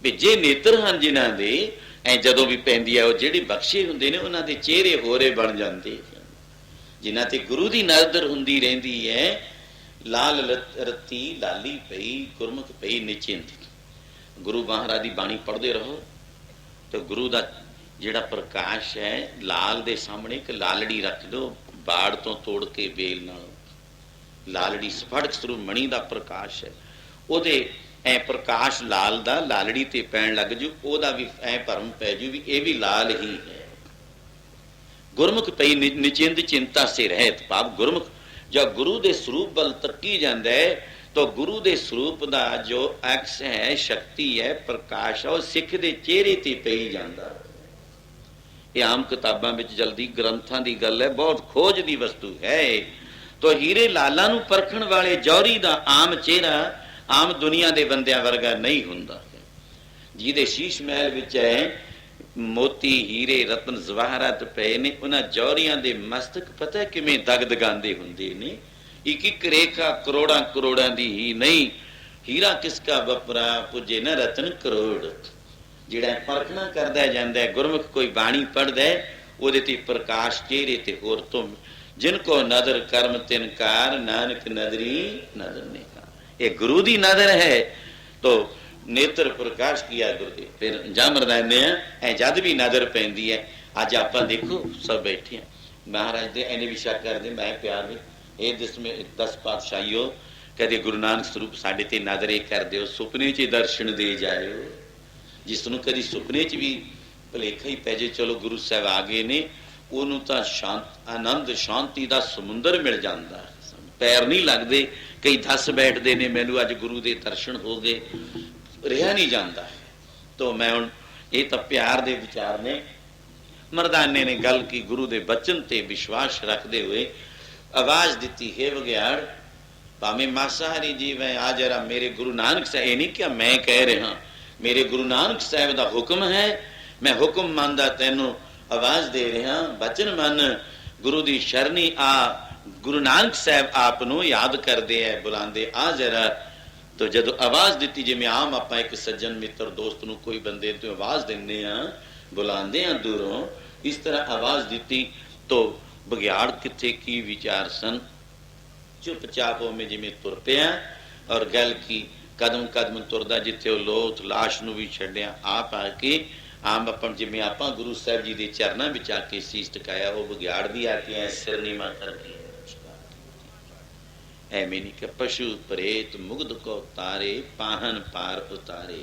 [SPEAKER 1] भेजे नेत्र हैं जिन्हां दे ऐ जदों भी पैंदी है, वो जिहड़े बख्शे हुंदे ने उन्हां दे चेहरे होरे बन जांदे। जिन्हां ते गुरु दी नजर हुंदी रहिंदी है ਲਾਲ ਰਤੀ ਲਾਲੀ ਪਈ ਗੁਰਮੁਖ ਪਈ ਨਿਚਿੰਤ। ਗੁਰੂ ਮਹਾਰਾਜ ਦੀ ਬਾਣੀ ਪੜ੍ਹਦੇ ਰਹੋ ਤੇ ਗੁਰੂ ਦਾ ਜਿਹੜਾ ਪ੍ਰਕਾਸ਼ ਹੈ, ਲਾਲ ਦੇ ਸਾਹਮਣੇ ਇੱਕ ਲਾਲੜੀ ਰੱਖ ਦਿਓ, ਬਾੜ ਤੋਂ ਤੋੜ ਕੇ ਬੇਲ ਨਾਲ, ਲਾਲੜੀ ਸਫੜਕ ਸਰੂਪ ਮਣੀ ਦਾ ਪ੍ਰਕਾਸ਼ ਹੈ, ਉਹਦੇ ਐ ਪ੍ਰਕਾਸ਼ ਲਾਲ ਦਾ ਲਾਲੜੀ ਤੇ ਪੈਣ ਲੱਗ ਜੂ, ਉਹਦਾ ਵੀ ਐ ਭਰਮ ਪੈ ਜੂ ਵੀ ਇਹ ਵੀ ਲਾਲ ਹੀ ਹੈ। ਗੁਰਮੁਖ ਪਈ ਨਿਚਿੰਤ ਚਿੰਤਾ ਸੇ ਰਹਿਤ, ਭਾਵ ਗੁਰਮੁਖ ਜਦ ਗੁਰੂ ਦੇ ਸਰੂਪ ਵੱਲ ਤੱਕੀ ਜਾਂਦਾ ਹੈ ਤਾਂ ਗੁਰੂ ਦੇ ਸਰੂਪ ਦਾ ਜੋ ਐਕਸ ਹੈ, ਸ਼ਕਤੀ ਹੈ, ਪ੍ਰਕਾਸ਼ ਹੈ, ਉਹ ਸਿੱਖ ਦੇ ਚਿਹਰੇ ਤੇ ਪਈ ਜਾਂਦਾ। ਇਹ ਆਮ ਕਿਤਾਬਾਂ ਵਿੱਚ ਜਲਦੀ ਗ੍ਰੰਥਾਂ ਦੀ ਗੱਲ ਹੈ, ਬਹੁਤ ਖੋਜ ਦੀ ਵਸਤੂ ਹੈ। ਤਾਂ ਹੀਰੇ ਲਾਲਾਂ ਨੂੰ ਪਰਖਣ ਵਾਲੇ ਜੌਹਰੀ ਦਾ ਆਮ ਚਿਹਰਾ ਆਮ ਦੁਨੀਆ ਦੇ ਬੰਦਿਆਂ ਵਰਗਾ ਨਹੀਂ ਹੁੰਦਾ। ਜਿਹਦੇ ਸ਼ੀਸ਼ ਮਹਿਲ ਵਿੱਚ ਹੈ ਮੋਤੀ ਹੀਰੇ ਰਤਨ ਜ਼ਵਾਹਰਾਤ ਪਏ ਨੇ, ਉਹਨਾਂ ਜੌਹਰੀਆਂ ਦੇ ਮਸਤਕ ਪਤਾ ਕਿਵੇਂ ਦਗਦਗਾਉਂਦੇ ਹੁੰਦੇ ਨੇ। ਇੱਕ ਇੱਕ ਰੇਖਾ ਕਰੋੜਾਂ ਕਰੋੜਾਂ ਦੀ ਹੀ ਨਹੀਂ। ਹੀਰਾ ਕਿਸਕਾ ਵਪਰਾ ਪੁੱਜੇ ਨਾ ਰਤਨ ਕਰੋੜ। ਜਿਹੜਾ ਪਰਖਣਾ ਕਰਦਾ ਜਾਂਦਾ, ਗੁਰਮੁਖ ਕੋਈ ਬਾਣੀ ਪੜ੍ਹਦਾ, ਉਹਦੇ ਤੇ ਪ੍ਰਕਾਸ਼ ਚਿਹਰੇ ਤੇ ਹੋਰ ਤੋਂ ਜਿਨ ਕੋ ਨਦਰ ਕਰਮ ਤਿਨਕਾਰ ਨਾਨਕ ਨਦਰੀ ਨਦਰ ਨੇ ਕਹਾ। ਇਹ ਗੁਰੂ ਦੀ ਨਜ਼ਰ ਹੈ ਤੋ ਨੇਤਰ ਪ੍ਰਕਾਸ਼ ਕੀਆ ਗੁਰਦੇਵ। ਫਿਰ ਜਾਮਰ ਲੈਂਦੇ ਆ ਐ ਜਦ ਵੀ ਨਜ਼ਰ ਪੈਂਦੀ ਹੈ। ਅੱਜ ਆਪਾਂ ਦੇਖੋ ਸਭ ਬੈਠੇ ਆ, ਮਹਾਰਾਜ ਦੇ ਐਨੇ ਵੀ ਸ਼ੱਕ ਕਰਦੇ, ਮੈਂ ਪਿਆਰ ਵੀ ਇਹ ਦਸ ਪਾਤਸ਼ਾਹੀਓ ਕਦੇ ਗੁਰੂ ਨਾਨਕ ਸਰੂਪ ਸਾਡੇ ਤੇ ਨਜ਼ਰੇ ਕਰ ਦਿਓ, ਸੁਪਨੇ 'ਚ ਦਰਸ਼ਨ ਦੇ ਜਾਇਓ। ਜਿਸ ਨੂੰ ਕਦੀ ਸੁਪਨੇ 'ਚ ਵੀ ਭੁਲੇਖਾ ਹੀ ਪੈ ਜੇ ਚਲੋ ਗੁਰੂ ਸਾਹਿਬ ਆ ਗਏ ਨੇ, ਉਹਨੂੰ ਤਾਂ ਆਨੰਦ ਸ਼ਾਂਤੀ ਦਾ ਸਮੁੰਦਰ ਮਿਲ ਜਾਂਦਾ, ਪੈਰ ਨਹੀਂ ਲੱਗਦੇ। ਕਈ ਦੱਸ ਬੈਠਦੇ ਨੇ ਮੈਨੂੰ ਅੱਜ ਗੁਰੂ ਦੇ ਦਰਸ਼ਨ ਹੋ ਗਏ, ਰਿਹਾ ਨਹੀਂ ਜਾਂਦਾ। ਤਾਂ ਮੈਂ ਹੁਣ ਇਹ ਤਾਂ ਪਿਆਰ ਦੇ ਵਿਚਾਰ ਨੇ। ਮਰਦਾਨੇ ਨੇ ਗੱਲ ਕੀ, ਗੁਰੂ ਦੇ ਬਚਨ ਤੇ ਵਿਸ਼ਵਾਸ ਰੱਖਦੇ ਹੋਏ ਆਵਾਜ਼ ਦਿੱਤੀ, ਹੈ ਬਗਿਆੜ ਭਾਵੇਂ ਮਾਸਾਹਾਰੀ ਜੀਵ ਹੈ, ਆ ਜਰਾ ਮੇਰੇ ਗੁਰੂ ਨਾਨਕ ਸਾਹਿਬ, ਇਹ ਨਹੀਂ ਕਿ ਮੈਂ ਕਹਿ ਰਿਹਾ, ਮੇਰੇ ਗੁਰੂ ਨਾਨਕ ਸਾਹਿਬ ਦਾ ਹੁਕਮ ਹੈ, ਮੈਂ ਹੁਕਮ ਮੰਨਦਾ ਤੈਨੂੰ ਆਵਾਜ਼ ਦੇ ਰਿਹਾ, ਬਚਨ ਮੰਨ, ਗੁਰੂ ਦੀ ਸ਼ਰਣੀ ਆ। ਗੁਰੂ ਨਾਨਕ ਸਾਹਿਬ ਆਪ ਨੂੰ ਯਾਦ ਕਰਦੇ ਹੈ, ਬੁਲਾਉਂਦੇ ਆ ਜਰਾ। ਤੋ ਜਦੋਂ ਆਵਾਜ਼ ਦਿੱਤੀ, ਜਿਵੇਂ ਆਮ ਆਪਾਂ ਇੱਕ ਸੱਜਣ ਮਿੱਤਰ ਦੋਸਤ ਨੂੰ ਕੋਈ ਬੰਦੇ ਤੋਂ ਆਵਾਜ਼ ਦਿੰਦੇ ਆ, ਬੁਲਾਉਂਦੇ ਆ ਦੂਰੋਂ, ਇਸ ਤਰ੍ਹਾਂ ਆਵਾਜ਼ ਦਿੱਤੀ। ਤੋ ਬਗਿਆੜ ਕਿੱਥੇ ਕੀ ਵਿਚਾਰ ਸਨ, ਚੁੱਪਚਾਪ ਉਹ ਜਿਵੇਂ ਤੁਰ ਪਿਆ ਔਰ ਗੱਲ ਕੀ, ਕਦਮ ਕਦਮ ਤੁਰਦਾ, ਜਿੱਥੇ ਉਹ ਲੋਥ ਲਾਸ਼ ਨੂੰ ਵੀ ਛੱਡਿਆ, ਆਪ ਆ ਕੇ ਆਮ ਆਪਾਂ ਜਿਵੇਂ ਆਪਾਂ ਗੁਰੂ ਸਾਹਿਬ ਜੀ ਦੇ ਚਰਨਾਂ ਵਿੱਚ ਆ ਕੇ ਸੀਸ ਟਿਕਾਇਆ, ਉਹ ਬਗਿਆੜ ਵੀ ਆ ਕੇ ਸਿਰ ਨੀਵਾਂ ਕਰਕੇ ਐਵੇਂ ਨਹੀਂ ਕਿ ਪਸ਼ੂ ਪ੍ਰੇਤ ਮੁਗਧ ਕੋ ਤਾਰੇ ਪਾਹਨ ਪਾਰ ਉਤਾਰੇ।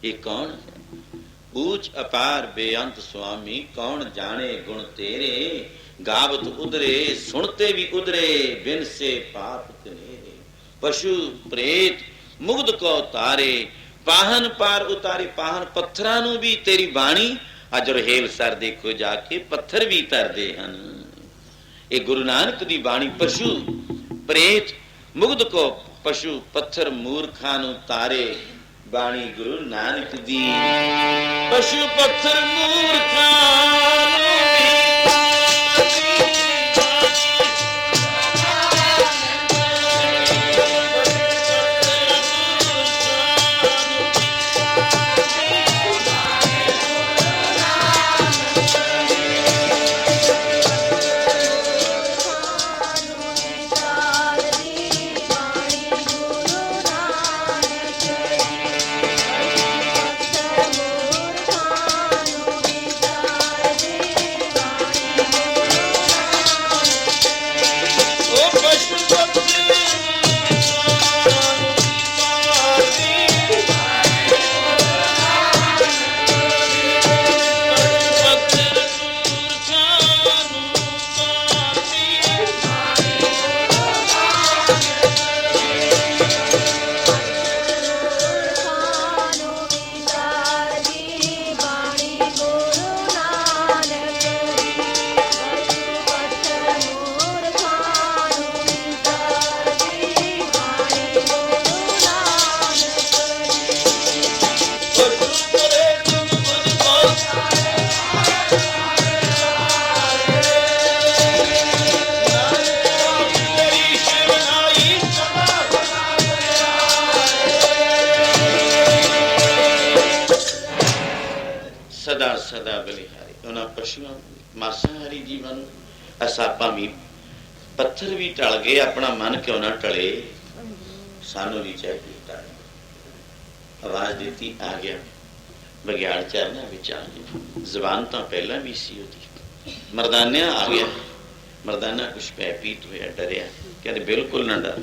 [SPEAKER 1] ਇਹ ਕੌਣ ਹੈ? ਊਚ ਅਪਾਰ ਬੇਅੰਤ ਸੁਆਮੀ, ਕੌਣ ਜਾਣੇ ਗੁਣ ਤੇਰੇ, ਗਾਵਤ ਉਧਰੇ ਸੁਣਤੇ ਵੀ ਉਧਰੇ, ਬਿਨ ਸੇ ਪਾਪ ਕਨੇਰੇ। ਪਸ਼ੂ ਪ੍ਰੇਤ ਮੁਗਧ ਕੋ ਤਾਰੇ ਪਾਹਨ ਪਾਰ ਉਤਾਰੇ। ਪਾਹਨ ਪੱਥਰਾਂ ਨੂੰ ਵੀ ਤੇਰੀ ਬਾਣੀ ਅੱਜ ਰਹੇਲ ਸਰ ਦੇਖੋ ਜਾ ਕੇ ਪੱਥਰ ਵੀ ਤਰਦੇ ਹਨ। ਇਹ ਗੁਰੂ ਨਾਨਕ ਦੀ ਬਾਣੀ ਪਸ਼ੂ ਪ੍ਰੇਤ ਮੁਗਧ ਕੋ ਪਸ਼ੂ ਪੱਥਰ ਮੂਰਖਾਂ ਨੂੰ ਤਾਰੇ। ਬਾਣੀ ਗੁਰੂ ਨਾਨਕ ਦੀ ਪਸ਼ੂ ਪੱਥਰ ਮੂਰਖਾਂ ਸਦਾ ਬਲਿਹਾਰੀ। ਉਹਨਾਂ ਪਸ਼ੂਆਂ ਮਾਸਾਹਾਰੀ ਜੀਵਾਂ ਨੂੰ ਅਸਾਪਾਂ ਵੀ ਪੱਥਰ ਵੀ ਟਲ ਗਏ, ਆਪਣਾ ਮਨ ਕਿਉਂ ਨਾ ਟਲੇ, ਸਾਨੂੰ ਵੀ ਚਾਹੀਦੀ ਟਲ। ਆਵਾਜ਼ ਦਿੱਤੀ, ਆ ਗਿਆ। ਬਘਿਆੜ ਚਰਨਾਂ ਵਿੱਚ ਆ ਗਿਆ। ਜ਼ਬਾਨ ਤਾਂ ਪਹਿਲਾਂ ਵੀ ਸੀ ਉਹਦੀ। ਮਰਦਾਨਿਆਂ ਆ ਗਿਆ। ਮਰਦਾਨਾ ਕੁਛ ਪੈ ਪੀਤ ਹੋਇਆ, ਡਰਿਆ। ਕਹਿੰਦੇ ਬਿਲਕੁਲ ਨਾ ਡਰ,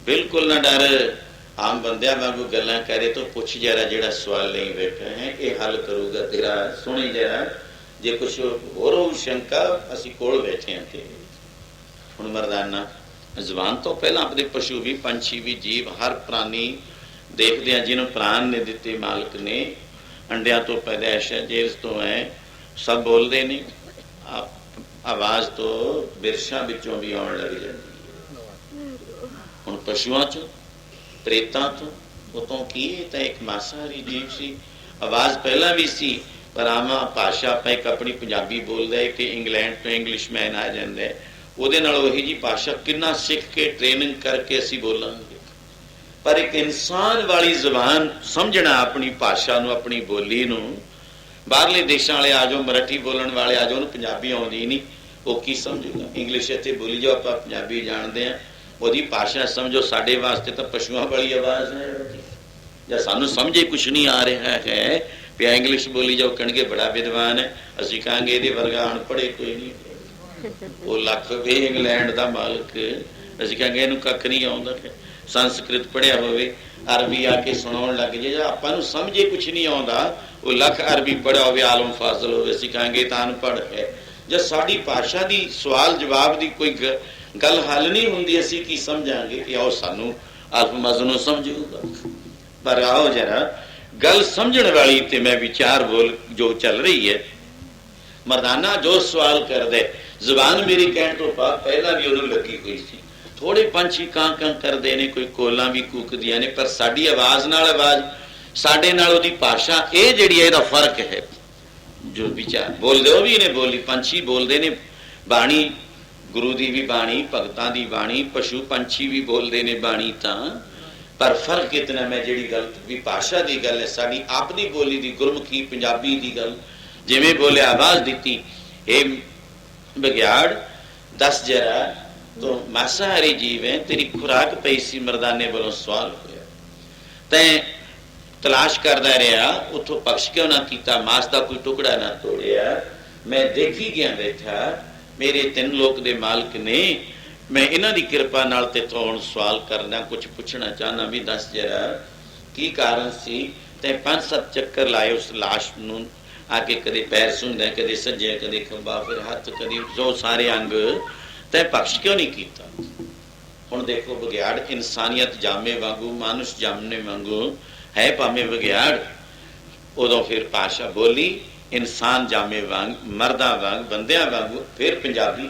[SPEAKER 1] ਬਿਲਕੁਲ ਨਾ ਡਰ। ਆਮ ਬੰਦਿਆਂ ਵਾਂਗੂ ਗੱਲਾਂ ਕਰੇ ਤਾਂ ਪੁੱਛ ਜਰਾ, ਜਿਹੜਾ ਸਵਾਲ ਨਹੀਂ ਬੈਠਾ ਹੈ ਇਹ ਹੱਲ ਕਰੂਗਾ ਤੇਰਾ। ਸੁਣੀ ਜਰਾ, ਜੇ ਕੁਛ ਹੋਰ ਹੋ ਸ਼ੰਕਾ, ਅਸੀਂ ਕੋਲ ਬੈਠੇ ਹਾਂ ਤੇ। ਹੁਣ ਮਰਦਾਨਾ ਜ਼ਬਾਨ ਤੋਂ ਪਹਿਲਾਂ ਆਪਣੇ ਪਸ਼ੂ ਵੀ, ਪੰਛੀ ਵੀ, ਜੀਵ, ਹਰ ਪ੍ਰਾਣੀ ਦੇਖਦੇ ਹਾਂ ਜਿਹਨੂੰ ਪ੍ਰਾਣ ਨੇ ਦਿੱਤੇ ਮਾਲਕ ਨੇ। ਅੰਡਿਆਂ ਤੋਂ ਪੈਦਾਇਸ਼ ਹੈ, ਜੇਲ੍ਹ ਤੋਂ ਹੈ, ਸਭ ਬੋਲਦੇ ਨੇ। ਆਵਾਜ਼ ਤੋਂ ਬਿਰਸ਼ਾਂ ਵਿੱਚੋਂ ਵੀ ਆਉਣ ਲੱਗ ਜਾਂਦੀ ਹੈ। ਹੁਣ ਪਸ਼ੂਆਂ ਚੋਂ, ਪ੍ਰੇਤਾਂ ਤੋਂ, ਉਤੋਂ ਕੀ, ਇਹ ਤਾਂ ਇੱਕ ਮਾਸਾਹਾਰੀ ਜੀਵ ਸੀ। ਆਵਾਜ਼ ਪਹਿਲਾਂ ਵੀ ਸੀ, ਪਰ ਆਵਾਂ ਭਾਸ਼ਾ ਆਪਾਂ ਇੱਕ ਆਪਣੀ ਪੰਜਾਬੀ ਬੋਲਦਾ, ਇੱਕ ਇੰਗਲੈਂਡ ਤੋਂ ਇੰਗਲਿਸ਼ਮੈਨ ਆ ਜਾਂਦਾ, ਉਹਦੇ ਨਾਲ ਉਹੀ ਜੀ ਭਾਸ਼ਾ ਕਿੰਨਾ ਸਿੱਖ ਕੇ ਟ੍ਰੇਨਿੰਗ ਕਰਕੇ ਅਸੀਂ ਬੋਲਾਂਗੇ। ਪਰ ਇੱਕ ਇਨਸਾਨ ਵਾਲੀ ਜ਼ੁਬਾਨ ਸਮਝਣਾ, ਆਪਣੀ ਭਾਸ਼ਾ ਨੂੰ, ਆਪਣੀ ਬੋਲੀ ਨੂੰ। ਬਾਹਰਲੇ ਦੇਸ਼ਾਂ ਵਾਲੇ ਆ ਜਾਓ, ਮਰਾਠੀ ਬੋਲਣ ਵਾਲੇ ਆ ਜਾਓ, ਉਹਨੂੰ ਪੰਜਾਬੀ ਆਉਂਦੀ ਨਹੀਂ, ਉਹ ਕੀ ਸਮਝੂਗਾ। ਇੰਗਲਿਸ਼ ਇੱਥੇ ਬੋਲੀ ਜਾਓ, ਆਪਾਂ ਪੰਜਾਬੀ ਜਾਣਦੇ ਹਾਂ, ਉਹਦੀ ਭਾਸ਼ਾ ਸਮਝੋ। ਸਾਡੇ ਵਾਸਤੇ ਤਾਂ ਪਸ਼ੂਆਂ ਵਾਲੀ ਆਵਾਜ਼ ਹੈ। ਜਾਂ ਸਾਨੂੰ ਸਮਝੇ ਕੁਛ ਨਹੀਂ ਆ ਰਿਹਾ ਹੈ, ਪਿਆ ਇੰਗਲਿਸ਼ ਬੋਲੀ ਜਾਓ, ਕਹਿਣਗੇ ਬੜਾ ਵਿਦਵਾਨ ਹੈ। ਅਸੀਂ ਕਹਾਂਗੇ ਇਹਦੇ ਵਰਗਾ ਅਨਪੜ੍ਹੇ ਕੋਈ ਨਹੀਂ। ਉਹ ਲੱਖ ਵੇ ਇੰਗਲੈਂਡ ਦਾ ਮਾਲਕ, ਅਸੀਂ ਕਹਾਂਗੇ ਇਹਨੂੰ ਕੱਖ ਨਹੀਂ ਆਉਂਦਾ। ਸੰਸਕ੍ਰਿਤ ਪੜ੍ਹਿਆ ਹੋਵੇ, ਅਰਬੀ ਆ ਕੇ ਸੁਣਾਉਣ ਲੱਗ ਜੇ, ਜਾਂ ਆਪਾਂ ਨੂੰ ਸਮਝੇ ਕੁਛ ਨਹੀਂ ਆਉਂਦਾ, ਉਹ ਲੱਖ ਅਰਬੀ ਪੜ੍ਹਿਆ ਹੋਵੇ, ਆਲਮ ਫਾਜ਼ਲ ਹੋਵੇ, ਅਸੀਂ ਕਹਾਂਗੇ ਤਾਂ ਅਨਪੜ੍ਹ ਹੈ। ਜਦ ਸਾਡੀ ਭਾਸ਼ਾ ਦੀ ਸਵਾਲ ਜਵਾਬ ਦੀ ਕੋਈ ਗੱਲ ਹੱਲ ਨਹੀਂ ਹੁੰਦੀ, ਅਸੀਂ ਕੀ ਸਮਝਾਂਗੇ ਕਿ ਆਓ ਸਾਨੂੰ ਅਲਫ ਨੂੰ ਸਮਝੂਗਾ। ਪਰ ਆਓ ਜਰਾ ਗੱਲ ਸਮਝਣ ਵਾਲੀ ਤੇ ਮੈਂ ਵਿਚਾਰ ਬੋਲ ਜੋ ਚੱਲ ਰਹੀ ਹੈ। ਮਰਦਾਨਾ ਜੋ ਸਵਾਲ ਕਰਦੇ, ਜ਼ੁਬਾਨ ਮੇਰੀ ਕਹਿਣ ਤੋਂ ਬਾਅਦ ਪਹਿਲਾਂ ਵੀ ਉਹਨੂੰ ਲੱਗੀ ਹੋਈ ਸੀ। ਥੋੜੇ ਪੰਛੀ ਕਾਂ ਕਾਂ ਕਰਦੇ ਨੇ, ਕੋਈ ਕੋਲਾਂ ਵੀ ਕੂਕਦੀਆਂ ਨੇ, ਪਰ ਸਾਡੀ ਆਵਾਜ਼ ਨਾਲ ਆਵਾਜ਼, ਸਾਡੇ ਨਾਲ ਉਹਦੀ ਭਾਸ਼ਾ, ਇਹ ਜਿਹੜੀ ਹੈ ਇਹਦਾ ਫਰਕ ਹੈ। ਜੋ ਵਿਚਾਰ ਬੋਲਦੇ ਉਹ ਵੀ ਨੇ ਬੋਲੀ, ਪੰਛੀ ਬੋਲਦੇ ਨੇ ਬਾਣੀ, ਗੁਰੂ ਦੀ ਵੀ ਬਾਣੀ, ਭਗਤਾਂ ਦੀ ਬਾਣੀ, ਪਸ਼ੂ ਪੰਛੀ ਵੀ ਬੋਲਦੇ ਨੇ ਬਾਣੀ ਤਾਂ। ਪਰ ਫਰਕ ਇਤਨਾ, ਮੈਂ ਜਿਹੜੀ ਗੱਲ ਵੀ ਭਾਸ਼ਾ ਦੀ ਗੱਲ ਹੈ, ਸਾਡੀ ਆਪਣੀ ਬੋਲੀ ਦੀ, ਗੁਰਮੁਖੀ ਪੰਜਾਬੀ ਦੀ ਗੱਲ। ਜਿਵੇਂ ਬੋਲਿਆ, ਆਵਾਜ਼ ਦਿੱਤੀ, ਇਹ ਬਘਿਆੜ ਦੱਸ ਜਰਾ, ਤੂੰ ਮਾਸਾਹਾਰੀ ਜੀਵ ਹੈ, ਤੇਰੀ ਖੁਰਾਕ ਪਈ ਸੀ। ਮਰਦਾਨੇ ਵੱਲੋਂ ਸਵਾਲ ਹੋਇਆ, ਤੈਂ ਤਲਾਸ਼ ਕਰਦਾ ਰਿਹਾ, ਉੱਥੋਂ ਪਕਸ਼ ਕਿਉਂ ਨਾ ਕੀਤਾ, ਮਾਸ ਦਾ ਕੋਈ ਟੁਕੜਾ ਨਾ ਤੋੜਿਆ। ਮੈਂ ਦੇਖੀ ਗਿਆ ਬੈਠਾ, ਮੇਰੇ 3 ਲੋਕ ਦੇ ਮਾਲਕ ਨੇ, ਮੈਂ ਇਹਨਾਂ ਦੀ ਕਿਰਪਾ ਨਾਲ ਤੇ ਤੋਂ ਹੁਣ ਸਵਾਲ ਕਰਨਾ, ਕੁਛ ਪੁੱਛਣਾ ਚਾਹਨਾ ਵੀ ਦੱਸ ਜਰਾ ਕੀ ਕਾਰਨ ਸੀ। ਤੈਂ 5-7 ਚੱਕਰ ਲਾਏ ਉਸ ਲਾਸ਼ ਨੂੰ, ਆ ਕੇ ਕਦੇ ਪੈਰ ਸੁੰਘਦਾ, ਕਦੇ ਸੱਜੇ, ਕਦੇ ਖੱਬਾ, ਫਿਰ ਹੱਥ, ਕਦੇ ਜੋ ਸਾਰੇ ਅੰਗ, ਤੈਂ ਬਖਸ਼ ਕਿਉਂ ਨਹੀਂ ਕੀਤਾ। ਹੁਣ ਦੇਖੋ, ਬਘਿਆੜ ਇਨਸਾਨੀਅਤ ਜਾਮੇ ਵਾਂਗੂ, ਮਾਨੁਸ਼ ਜਾਮਨੇ ਵਾਂਗੂ ਹੈ ਭਾਵੇਂ ਬਘਿਆੜ, ਉਦੋਂ ਫਿਰ ਭਾਸ਼ਾ ਬੋਲੀ ਇਨਸਾਨ ਜਾਮੇ ਵਾਂਗ, ਮਰਦਾਂ ਵਾਂਗ, ਬੰਦਿਆਂ ਵਾਂਗੂ। ਫਿਰ ਪੰਜਾਬੀ